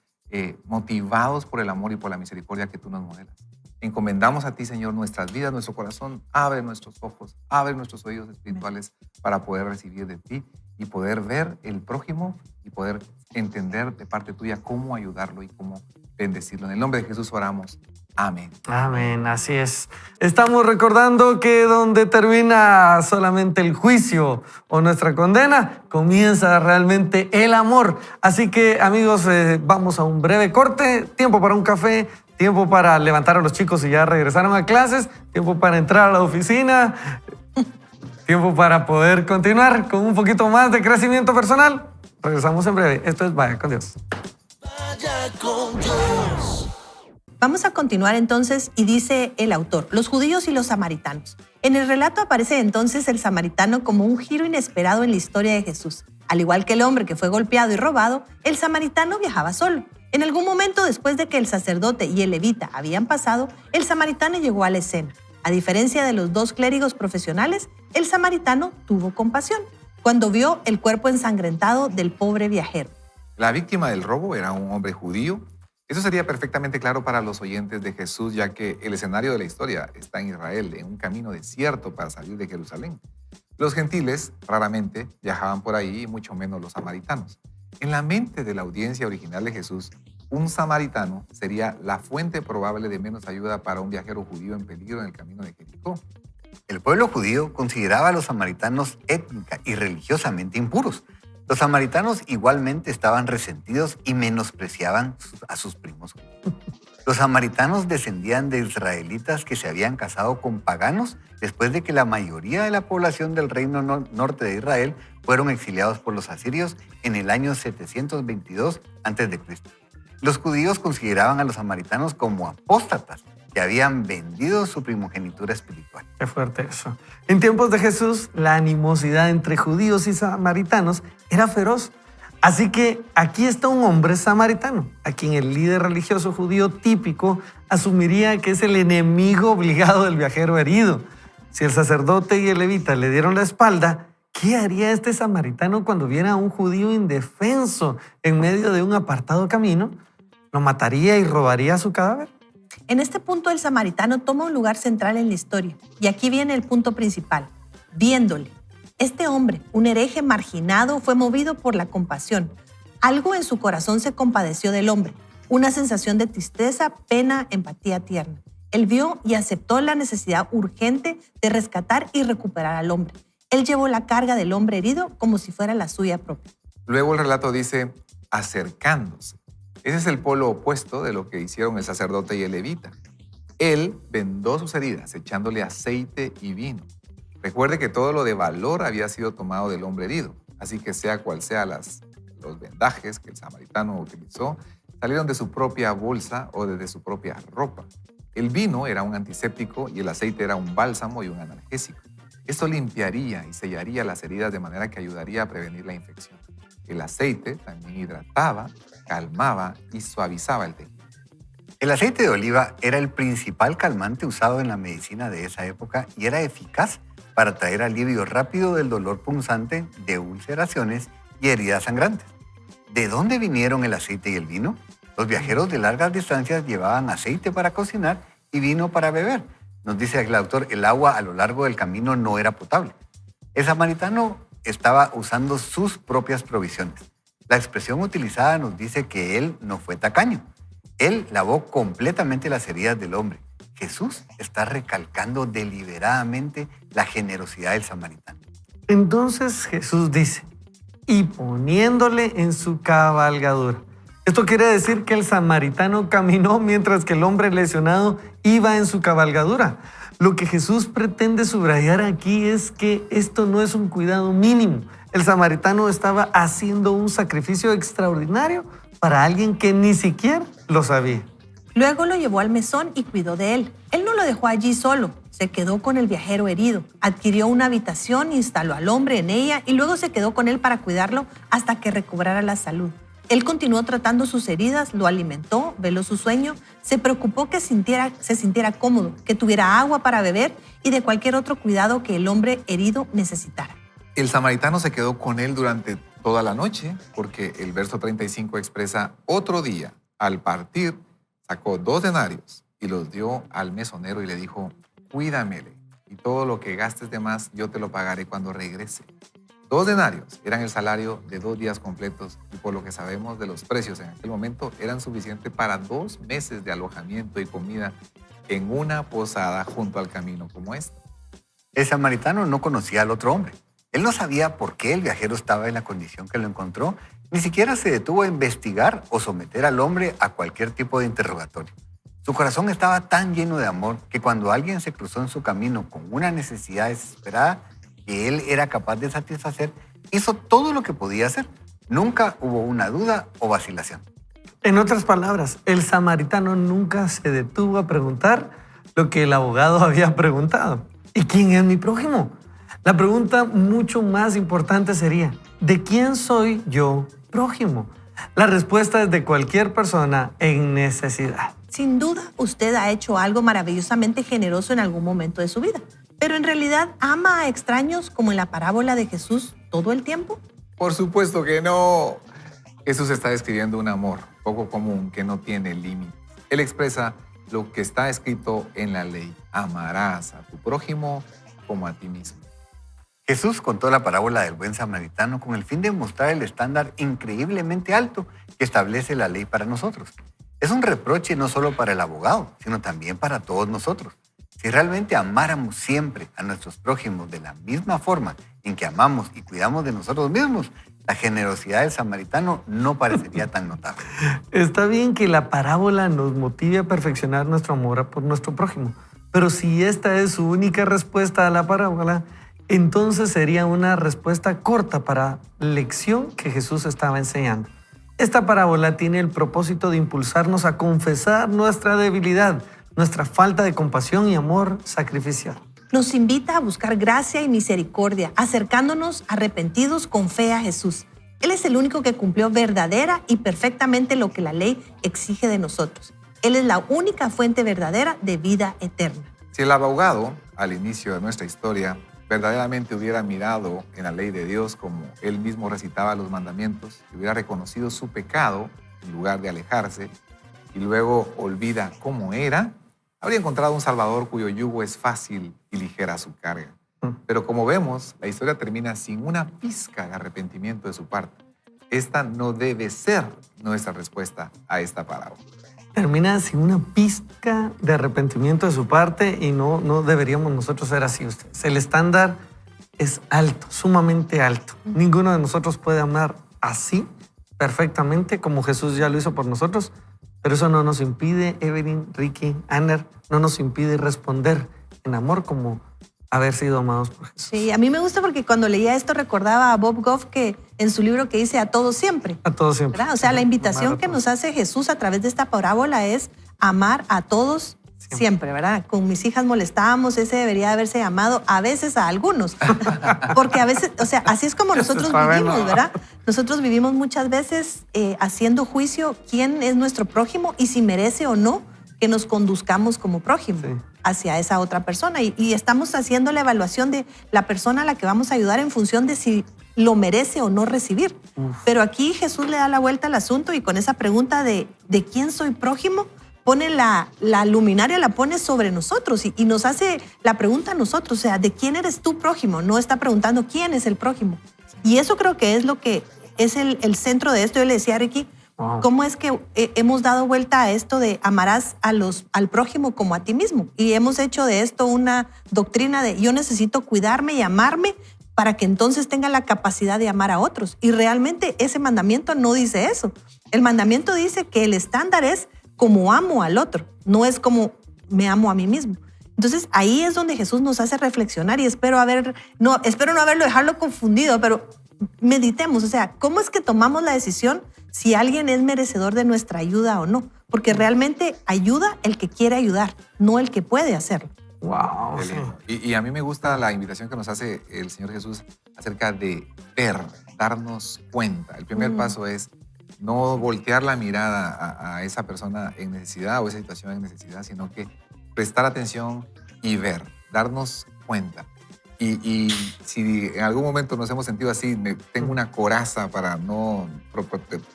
motivados por el amor y por la misericordia que tú nos modelas. Encomendamos a ti, Señor, nuestras vidas, nuestro corazón. Abre nuestros ojos, abre nuestros oídos espirituales para poder recibir de ti y poder ver el prójimo y poder entender de parte tuya cómo ayudarlo y cómo bendecirlo. En el nombre de Jesús oramos. Amén. Amén, así es. Estamos recordando que donde termina solamente el juicio o nuestra condena, comienza realmente el amor. Así que, amigos, vamos a un breve corte, tiempo para un café, tiempo para levantar a los chicos y ya regresaron a clases, tiempo para entrar a la oficina, tiempo para poder continuar con un poquito más de crecimiento personal. Regresamos en breve. Esto es Vaya con Dios. Vaya con Dios. Vamos a continuar entonces y dice el autor, los judíos y los samaritanos. En el relato aparece entonces el samaritano como un giro inesperado en la historia de Jesús. Al igual que el hombre que fue golpeado y robado, el samaritano viajaba solo. En algún momento después de que el sacerdote y el levita habían pasado, el samaritano llegó a la escena. A diferencia de los dos clérigos profesionales, el samaritano tuvo compasión cuando vio el cuerpo ensangrentado del pobre viajero. La víctima del robo era un hombre judío. Eso sería perfectamente claro para los oyentes de Jesús, ya que el escenario de la historia está en Israel, en un camino desierto para salir de Jerusalén. Los gentiles raramente viajaban por ahí, y mucho menos los samaritanos. En la mente de la audiencia original de Jesús, un samaritano sería la fuente probable de menos ayuda para un viajero judío en peligro en el camino de Jericó. El pueblo judío consideraba a los samaritanos étnica y religiosamente impuros. Los samaritanos igualmente estaban resentidos y menospreciaban a sus primos. Los samaritanos descendían de israelitas que se habían casado con paganos después de que la mayoría de la población del reino norte de Israel fueron exiliados por los asirios en el año 722 a.C. Los judíos consideraban a los samaritanos como apóstatas que habían vendido su primogenitura espiritual. Qué fuerte eso. En tiempos de Jesús, la animosidad entre judíos y samaritanos era feroz. Así que aquí está un hombre samaritano, a quien el líder religioso judío típico asumiría que es el enemigo obligado del viajero herido. Si el sacerdote y el levita le dieron la espalda, ¿qué haría este samaritano cuando viera a un judío indefenso en medio de un apartado camino? ¿Lo mataría y robaría su cadáver? En este punto el samaritano toma un lugar central en la historia. Y aquí viene el punto principal. Viéndole. Este hombre, un hereje marginado, fue movido por la compasión. Algo en su corazón se compadeció del hombre. Una sensación de tristeza, pena, empatía tierna. Él vio y aceptó la necesidad urgente de rescatar y recuperar al hombre. Él llevó la carga del hombre herido como si fuera la suya propia. Luego el relato dice, acercándose. Ese es el polo opuesto de lo que hicieron el sacerdote y el levita. Él vendó sus heridas echándole aceite y vino. Recuerde que todo lo de valor había sido tomado del hombre herido, así que sea cual sea los vendajes que el samaritano utilizó, salieron de su propia bolsa o desde su propia ropa. El vino era un antiséptico y el aceite era un bálsamo y un analgésico. Esto limpiaría y sellaría las heridas de manera que ayudaría a prevenir la infección. El aceite también hidrataba, calmaba y suavizaba el tejido. El aceite de oliva era el principal calmante usado en la medicina de esa época y era eficaz para traer alivio rápido del dolor punzante de ulceraciones y heridas sangrantes. ¿De dónde vinieron el aceite y el vino? Los viajeros de largas distancias llevaban aceite para cocinar y vino para beber. Nos dice el autor, el agua a lo largo del camino no era potable. El samaritano estaba usando sus propias provisiones. La expresión utilizada nos dice que él no fue tacaño. Él lavó completamente las heridas del hombre. Jesús está recalcando deliberadamente la generosidad del samaritano. Entonces Jesús dice, y poniéndole en su cabalgadura. Esto quiere decir que el samaritano caminó mientras que el hombre lesionado iba en su cabalgadura. Lo que Jesús pretende subrayar aquí es que esto no es un cuidado mínimo. El samaritano estaba haciendo un sacrificio extraordinario para alguien que ni siquiera lo sabía. Luego lo llevó al mesón y cuidó de él. Él no lo dejó allí solo, se quedó con el viajero herido. Adquirió una habitación, instaló al hombre en ella y luego se quedó con él para cuidarlo hasta que recobrara la salud. Él continuó tratando sus heridas, lo alimentó, veló su sueño, se preocupó que se sintiera cómodo, que tuviera agua para beber y de cualquier otro cuidado que el hombre herido necesitara. El samaritano se quedó con él durante toda la noche porque el verso 35 expresa otro día. Al partir, sacó 2 denarios y los dio al mesonero y le dijo, cuídamele y todo lo que gastes de más yo te lo pagaré cuando regrese. 2 denarios eran el salario de 2 días completos y por lo que sabemos de los precios en aquel momento eran suficientes para 2 meses de alojamiento y comida en una posada junto al camino como esta. El samaritano no conocía al otro hombre. Él no sabía por qué el viajero estaba en la condición que lo encontró, ni siquiera se detuvo a investigar o someter al hombre a cualquier tipo de interrogatorio. Su corazón estaba tan lleno de amor que cuando alguien se cruzó en su camino con una necesidad desesperada que él era capaz de satisfacer, hizo todo lo que podía hacer. Nunca hubo una duda o vacilación. En otras palabras, el samaritano nunca se detuvo a preguntar lo que el abogado había preguntado. ¿Y quién es mi prójimo? La pregunta mucho más importante sería, ¿de quién soy yo prójimo? La respuesta es de cualquier persona en necesidad. Sin duda, usted ha hecho algo maravillosamente generoso en algún momento de su vida. Pero en realidad, ¿ama a extraños como en la parábola de Jesús todo el tiempo? Por supuesto que no. Jesús está describiendo un amor poco común que no tiene límites. Él expresa lo que está escrito en la ley. Amarás a tu prójimo como a ti mismo. Jesús contó la parábola del buen samaritano con el fin de mostrar el estándar increíblemente alto que establece la ley para nosotros. Es un reproche no solo para el abogado, sino también para todos nosotros. Si realmente amáramos siempre a nuestros prójimos de la misma forma en que amamos y cuidamos de nosotros mismos, la generosidad del samaritano no parecería tan notable. Está bien que la parábola nos motive a perfeccionar nuestro amor por nuestro prójimo, pero si esta es su única respuesta a la parábola, entonces sería una respuesta corta para la lección que Jesús estaba enseñando. Esta parábola tiene el propósito de impulsarnos a confesar nuestra debilidad, nuestra falta de compasión y amor sacrificial. Nos invita a buscar gracia y misericordia, acercándonos arrepentidos con fe a Jesús. Él es el único que cumplió verdadera y perfectamente lo que la ley exige de nosotros. Él es la única fuente verdadera de vida eterna. Si el abogado, al inicio de nuestra historia, verdaderamente hubiera mirado en la ley de Dios como él mismo recitaba los mandamientos y hubiera reconocido su pecado en lugar de alejarse y luego olvida cómo era, habría encontrado un Salvador cuyo yugo es fácil y ligera su carga. Pero como vemos, la historia termina sin una pizca de arrepentimiento de su parte. Esta no debe ser nuestra respuesta a esta parábola. Termina sin una pizca de arrepentimiento de su parte y no deberíamos nosotros ser así. Ustedes. El estándar es alto, sumamente alto. Ninguno de nosotros puede amar así perfectamente como Jesús ya lo hizo por nosotros, Pero eso no nos impide, Evelyn, Ricky, Aner, no nos impide responder en amor como haber sido amados por Jesús. Sí, a mí me gusta porque cuando leía esto recordaba a Bob Goff que en su libro que dice a todos siempre. A todos siempre. ¿Verdad? O sea, la invitación Amar a que todos. nos hace Jesús a través de esta parábola es amar a todos siempre, ¿verdad? Con mis hijas molestábamos, ese debería haberse llamado a veces a algunos. Porque a veces, o sea, así es como nosotros está vivimos, bueno. ¿verdad? Nosotros vivimos muchas veces haciendo juicio quién es nuestro prójimo y si merece o no que nos conduzcamos como prójimo Sí. hacia esa otra persona. Y estamos haciendo la evaluación de la persona a la que vamos a ayudar en función de si lo merece o no recibir. Pero aquí Jesús le da la vuelta al asunto y con esa pregunta de quién soy prójimo, pone la luminaria, la pone sobre nosotros y nos hace la pregunta a nosotros, o sea, ¿de quién eres tú prójimo? No está preguntando quién es el prójimo. Y eso creo que es lo que es el centro de esto. Yo le decía a Ricky, Wow. ¿cómo es que hemos dado vuelta a esto de amarás al prójimo como a ti mismo? Y hemos hecho de esto una doctrina de yo necesito cuidarme y amarme para que entonces tenga la capacidad de amar a otros. Y realmente ese mandamiento no dice eso. El mandamiento dice que el estándar es como amo al otro, no es como me amo a mí mismo. Entonces ahí es donde Jesús nos hace reflexionar y espero no haberlo dejarlo confundido, pero meditemos, o sea, ¿cómo es que tomamos la decisión si alguien es merecedor de nuestra ayuda o no? Porque realmente ayuda el que quiere ayudar, no el que puede hacerlo. Wow. Qué Sí. lindo. Y a mí me gusta la invitación que nos hace el Señor Jesús acerca de ver, darnos cuenta. El primer paso es no voltear la mirada a esa persona en necesidad o esa situación en necesidad, sino que prestar atención y ver, darnos cuenta. Y si en algún momento nos hemos sentido así, tengo una coraza para no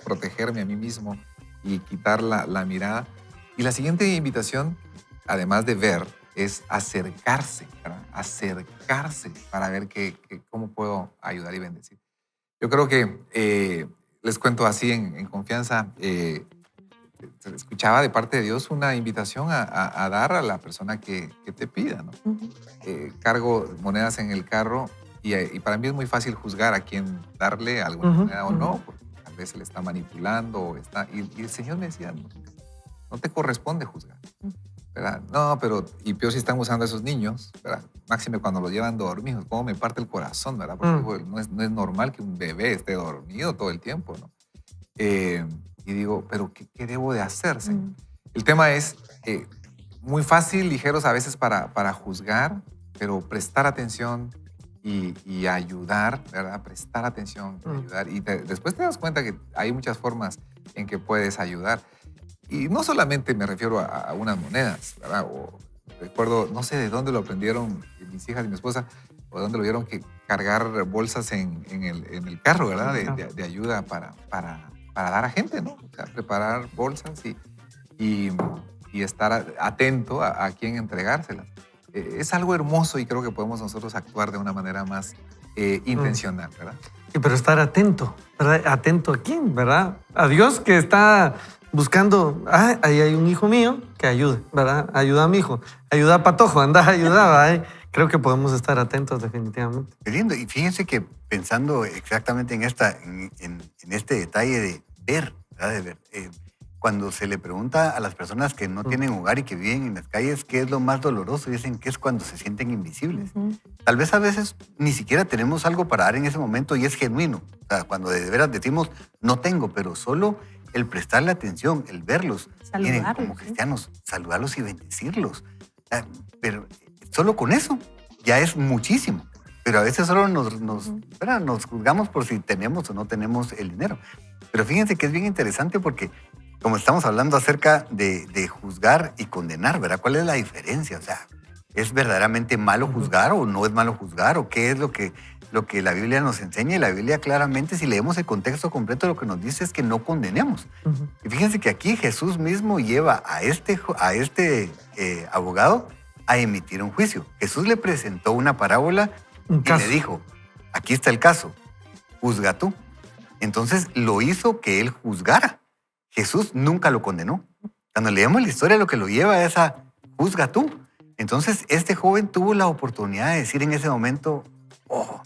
protegerme a mí mismo y quitar la mirada. Y la siguiente invitación, además de ver, es acercarse, ¿verdad? Acercarse para ver cómo puedo ayudar y bendecir. Yo creo que, les cuento así en confianza, escuchaba de parte de Dios una invitación a dar a la persona que te pida, ¿no? Cargo monedas en el carro y para mí es muy fácil juzgar a quién darle alguna moneda o no, porque tal vez se le está manipulando y el Señor me decía, no te corresponde juzgar, ¿verdad? No, pero y peor si están usando a esos niños, ¿verdad? Máxime cuando los llevan dormidos, cómo me parte el corazón, ¿verdad? Porque digo, no es normal que un bebé esté dormido todo el tiempo, ¿no? Y digo, pero ¿qué debo de hacer, Señor? El tema es muy fácil, ligeros a veces para juzgar, pero prestar atención y ayudar, ¿verdad? Prestar atención y ayudar. Y después te das cuenta que hay muchas formas en que puedes ayudar. Y no solamente me refiero a unas monedas, ¿verdad? Recuerdo, no sé de dónde lo aprendieron mis hijas y mi esposa, o de dónde lo vieron que cargar bolsas en el carro, ¿verdad? De ayuda para dar a gente, ¿no? O sea, preparar bolsas y estar atento a quién entregárselas. Es algo hermoso y creo que podemos nosotros actuar de una manera más intencional, ¿verdad? Sí, pero estar atento, ¿verdad? ¿Atento a quién, verdad? A Dios que está buscando, ahí hay un hijo mío que ayude, ¿verdad? Ayuda a mi hijo, ayuda a Patojo, anda a ayudar, ¿verdad? Creo que podemos estar atentos definitivamente. Qué lindo. Y fíjense que pensando exactamente en este detalle de ver, ¿verdad? De ver, cuando se le pregunta a las personas que no tienen hogar y que viven en las calles qué es lo más doloroso, dicen que es cuando se sienten invisibles. Tal vez a veces ni siquiera tenemos algo para dar en ese momento y es genuino. O sea, cuando de veras decimos no tengo, pero solo el prestarle atención, el verlos, miren, como cristianos, saludarlos y bendecirlos. Pero solo con eso ya es muchísimo. Pero a veces solo nos juzgamos por si tenemos o no tenemos el dinero. Pero fíjense que es bien interesante porque como estamos hablando acerca de juzgar y condenar, ¿verdad? ¿Cuál es la diferencia? O sea, ¿es verdaderamente malo juzgar o no es malo juzgar? ¿O qué es lo que la Biblia nos enseña? Y la Biblia claramente, si leemos el contexto completo, lo que nos dice es que no condenemos. Y fíjense que aquí Jesús mismo lleva a este abogado a emitir un juicio. Jesús le presentó una parábola y le dijo, aquí está el caso, juzga tú. Entonces lo hizo que él juzgara. Jesús nunca lo condenó. Cuando leemos la historia, lo que lo lleva es a juzga tú. Entonces este joven tuvo la oportunidad de decir en ese momento, oh,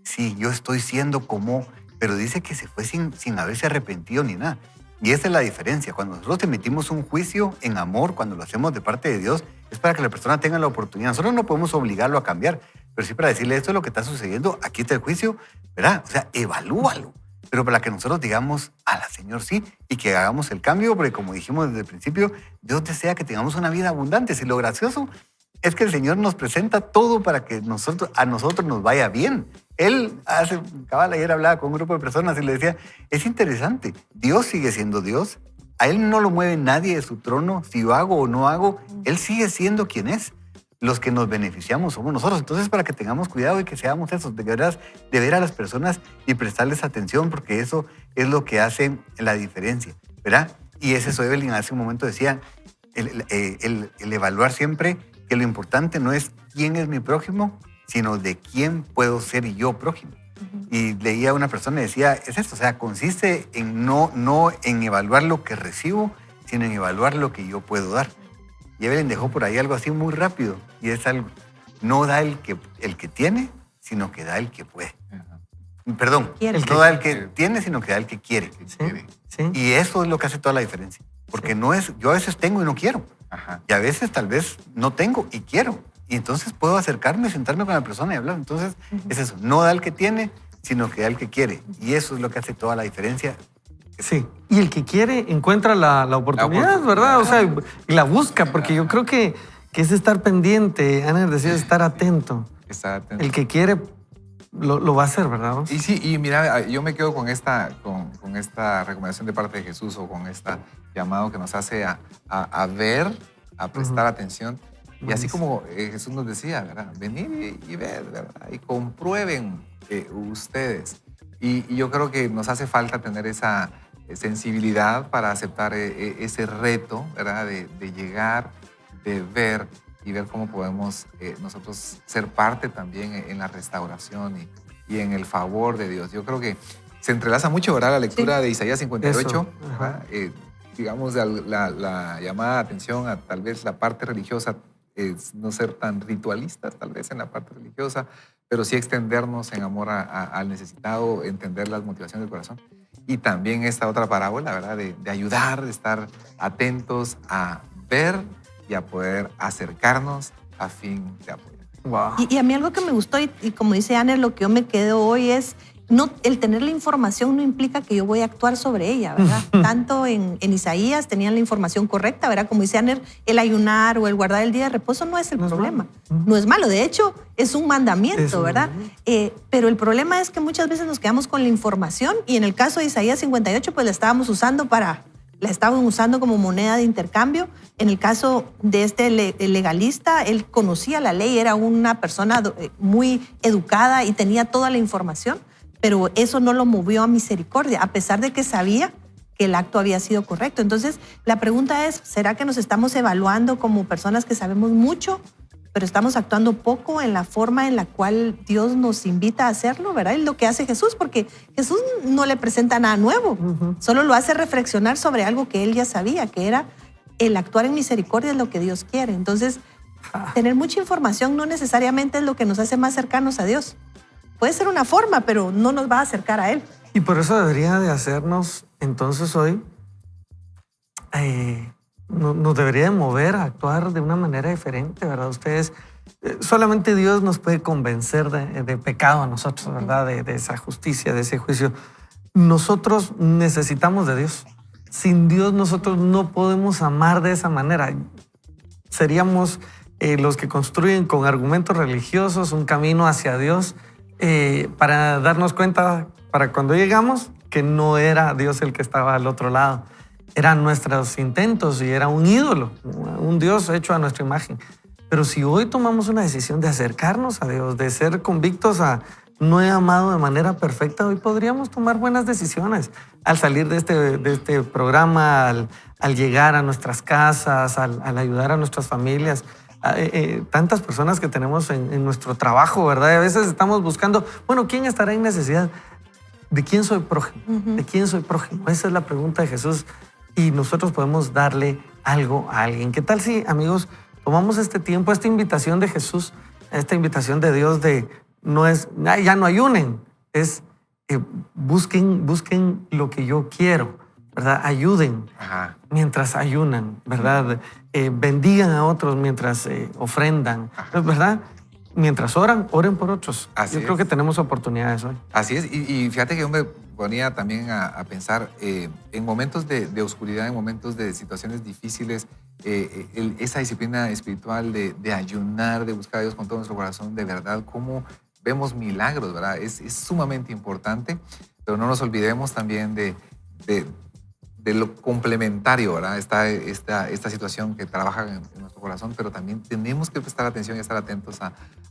sí, yo estoy siendo como, pero dice que se fue sin haberse arrepentido ni nada. Y esa es la diferencia. Cuando nosotros emitimos un juicio en amor, cuando lo hacemos de parte de Dios, es para que la persona tenga la oportunidad. Nosotros no podemos obligarlo a cambiar, pero sí para decirle, esto es lo que está sucediendo, aquí está el juicio, ¿verdad? O sea, evalúalo. Pero para que nosotros digamos, Señor, sí, y que hagamos el cambio, porque como dijimos desde el principio, Dios desea que tengamos una vida abundante. Si lo gracioso es que el Señor nos presenta todo para que a nosotros nos vaya bien. Él ayer hablaba con un grupo de personas y le decía, es interesante, Dios sigue siendo Dios, a Él no lo mueve nadie de su trono, si yo hago o no hago, Él sigue siendo quien es. Los que nos beneficiamos somos nosotros. Entonces, para que tengamos cuidado y que seamos esos, de ver a las personas y prestarles atención, porque eso es lo que hace la diferencia, ¿verdad? Y es eso, Evelyn hace un momento decía, el evaluar siempre que lo importante no es quién es mi prójimo, sino de quién puedo ser yo prójimo. Y leía a una persona y decía, es esto, o sea, consiste en no en evaluar lo que recibo, sino en evaluar lo que yo puedo dar. Y Evelyn dejó por ahí algo así muy rápido, y es algo, no da el que tiene, sino que da el que puede. Perdón, no da el que tiene, sino que da el que quiere. Sí. Y eso es lo que hace toda la diferencia. Porque no es, yo a veces tengo y no quiero. Ajá. Y a veces tal vez no tengo y quiero. Y entonces puedo acercarme, sentarme con la persona y hablar. Entonces es eso, no da el que tiene, sino que da el que quiere. Y eso es lo que hace toda la diferencia. Sí, y el que quiere encuentra la oportunidad, ¿verdad? O sea, y la busca, porque yo creo que es estar pendiente. Ana decía estar atento. Estar atento. El que quiere lo va a hacer, ¿verdad? Y sí, y mira, yo me quedo con esta recomendación de parte de Jesús, o con este llamado que nos hace a ver, a prestar atención. Y así como Jesús nos decía, ¿verdad? Venid y ved, ¿verdad? Y comprueben ustedes. Y yo creo que nos hace falta tener esa sensibilidad para aceptar ese reto, ¿verdad? De llegar, de ver y ver cómo podemos nosotros ser parte también en la restauración y en el favor de Dios. Yo creo que se entrelaza mucho, ¿verdad? La lectura de Isaías 58, ¿verdad? Digamos, la llamada atención a tal vez la parte religiosa, no ser tan ritualistas tal vez en la parte religiosa, pero sí extendernos en amor al necesitado, entender las motivaciones del corazón. Y también esta otra parábola, ¿verdad? De ayudar, de estar atentos a ver y a poder acercarnos a fin de apoyar. Wow. Y a mí algo que me gustó, y como dice Anne, lo que yo me quedo hoy es, el tener la información no implica que yo voy a actuar sobre ella, ¿verdad? Tanto en Isaías tenían la información correcta, ¿verdad? Como dice Anne, el ayunar o el guardar el día de reposo no es el problema. No es malo, de hecho, es un mandamiento, ¿verdad? Pero el problema es que muchas veces nos quedamos con la información, y en el caso de Isaías 58, pues la estaban usando como moneda de intercambio. En el caso de este legalista, él conocía la ley, era una persona muy educada y tenía toda la información, pero eso no lo movió a misericordia, a pesar de que sabía que el acto había sido correcto. Entonces, la pregunta es, ¿será que nos estamos evaluando como personas que sabemos mucho, pero estamos actuando poco en la forma en la cual Dios nos invita a hacerlo, ¿verdad? Es lo que hace Jesús, porque Jesús no le presenta nada nuevo, solo lo hace reflexionar sobre algo que él ya sabía, que era el actuar en misericordia es lo que Dios quiere. Entonces, tener mucha información no necesariamente es lo que nos hace más cercanos a Dios. Puede ser una forma, pero no nos va a acercar a Él. Y por eso debería de hacernos, entonces hoy, nos debería de mover a actuar de una manera diferente, ¿verdad? Ustedes, solamente Dios nos puede convencer de pecado a nosotros, ¿verdad? De esa justicia, de ese juicio. Nosotros necesitamos de Dios. Sin Dios nosotros no podemos amar de esa manera. Seríamos los que construyen con argumentos religiosos un camino hacia Dios, para darnos cuenta, para cuando llegamos, que no era Dios el que estaba al otro lado. Eran nuestros intentos y era un ídolo, un Dios hecho a nuestra imagen. Pero si hoy tomamos una decisión de acercarnos a Dios, de ser convictos a no he amado de manera perfecta, hoy podríamos tomar buenas decisiones al salir de este programa, al llegar a nuestras casas, al ayudar a nuestras familias. Tantas personas que tenemos en nuestro trabajo, ¿verdad? Y a veces estamos buscando, bueno, ¿quién estará en necesidad? ¿De quién soy prójimo? ¿De quién soy prójimo? Esa es la pregunta de Jesús, y nosotros podemos darle algo a alguien. ¿Qué tal si, amigos, tomamos este tiempo, esta invitación de Jesús, esta invitación de Dios no es, ya no ayunen, es busquen lo que yo quiero, ¿verdad? Ayuden Ajá. mientras ayunan, ¿verdad? Bendigan a otros mientras ofrendan, ¿verdad? Mientras oran, oren por otros. Así Yo creo es. que tenemos oportunidades hoy. Así es, y fíjate que yo me ponía también a pensar en momentos de oscuridad, en momentos de situaciones difíciles, esa disciplina espiritual de ayunar, de buscar a Dios con todo nuestro corazón, de verdad, cómo vemos milagros, ¿verdad? Es sumamente importante, pero no nos olvidemos también de lo complementario, ¿verdad? Esta situación que trabaja en nuestro corazón, pero también tenemos que prestar atención y estar atentos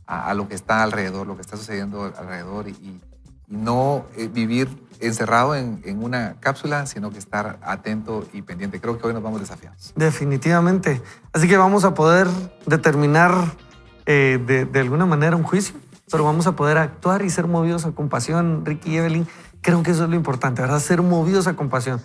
a lo que está alrededor, lo que está sucediendo alrededor y no vivir encerrado en una cápsula, sino que estar atento y pendiente. Creo que hoy nos vamos desafiados. Definitivamente. Así que vamos a poder determinar de alguna manera un juicio, pero vamos a poder actuar y ser movidos a compasión. Ricky y Evelyn, creo que eso es lo importante, ¿verdad? Ser movidos a compasión.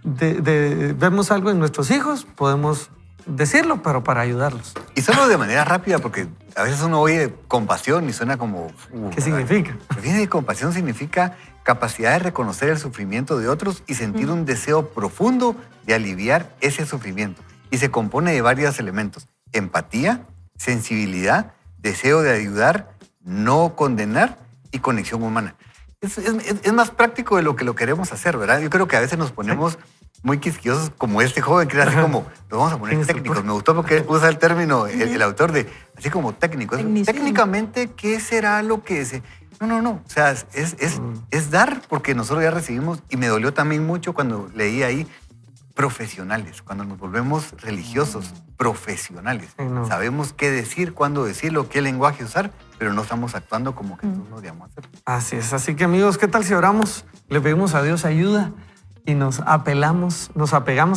Vemos algo en nuestros hijos, podemos decirlo, pero para ayudarlos. Y solo de manera rápida, porque a veces uno oye compasión y suena como... ¿Qué significa? Fíjense que compasión significa capacidad de reconocer el sufrimiento de otros y sentir un deseo profundo de aliviar ese sufrimiento. Y se compone de varios elementos: empatía, sensibilidad, deseo de ayudar, no condenar y conexión humana. Es más práctico de lo que lo queremos hacer, ¿verdad? Yo creo que a veces nos ponemos muy quisquillosos, como este joven, que era así como, nos vamos a poner técnicos. Me gustó porque usa el término, el autor, de así como técnico. Técnicamente, ¿qué será lo que se...? No. O sea, es dar, porque nosotros ya recibimos, y me dolió también mucho cuando leí ahí, profesionales, cuando nos volvemos religiosos, profesionales. No. Sabemos qué decir, cuándo decirlo, qué lenguaje usar, pero no estamos actuando como Jesús nos llamó a hacer. Así es. Así que, amigos, ¿qué tal si oramos? Le pedimos a Dios ayuda y nos apegamos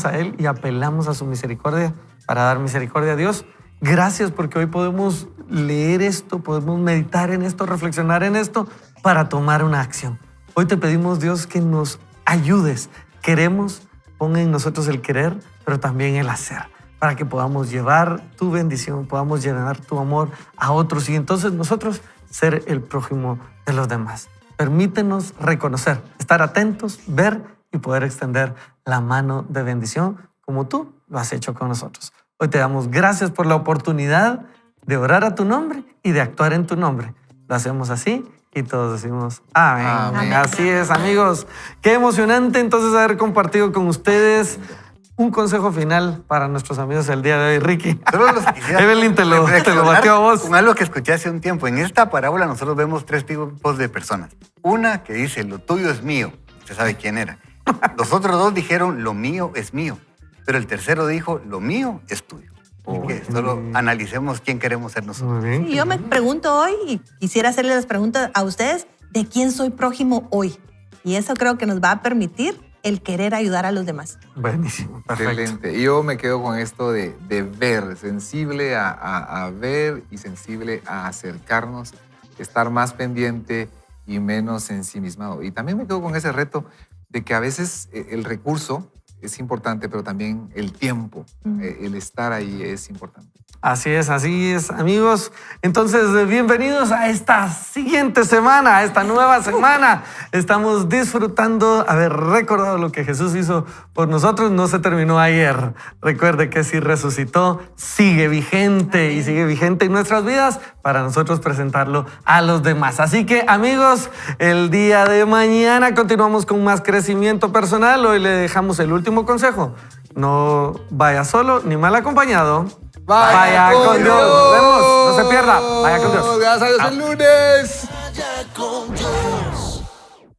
a Él y apelamos a su misericordia para dar misericordia a Dios. Gracias, porque hoy podemos leer esto, podemos meditar en esto, reflexionar en esto para tomar una acción. Hoy te pedimos, Dios, que nos ayudes. Queremos, ponga en nosotros el querer, pero también el hacer, para que podamos llevar tu bendición, podamos llevar tu amor a otros y entonces nosotros ser el prójimo de los demás. Permítenos reconocer, estar atentos, ver y poder extender la mano de bendición como tú lo has hecho con nosotros. Hoy te damos gracias por la oportunidad de orar a tu nombre y de actuar en tu nombre. Lo hacemos así y todos decimos amén. Amén. Así es, amigos. Qué emocionante entonces haber compartido con ustedes un consejo final para nuestros amigos el día de hoy, Ricky. Solo los quisiera Evelyn te lo batió a vos. Con algo que escuché hace un tiempo. En esta parábola nosotros vemos 3 tipos de personas. Una que dice, lo tuyo es mío. Usted sabe quién era. Los otros 2 dijeron, lo mío es mío. Pero el tercero dijo, lo mío es tuyo. Así que solo analicemos quién queremos ser nosotros. Muy bien. Y yo me pregunto hoy, y quisiera hacerle las preguntas a ustedes, ¿de quién soy prójimo hoy? Y eso creo que nos va a permitir el querer ayudar a los demás. Buenísimo, perfecto. Excelente. Y yo me quedo con esto de ver, sensible a ver y sensible a acercarnos, estar más pendiente y menos ensimismado. Y también me quedo con ese reto de que a veces el recurso es importante, pero también el tiempo, el estar ahí es importante. Así es, amigos. Entonces, bienvenidos a esta siguiente semana, a esta nueva semana. Estamos disfrutando haber recordado lo que Jesús hizo por nosotros. No se terminó ayer. Recuerde que si resucitó, sigue vigente y sigue vigente en nuestras vidas para nosotros presentarlo a los demás. Así que, amigos, el día de mañana continuamos con más crecimiento personal. Hoy le dejamos el último consejo. No vaya solo ni mal acompañado. Vaya con Dios. Nos vemos. No se pierda. Vaya con Dios. Gracias a Dios el lunes. Vaya con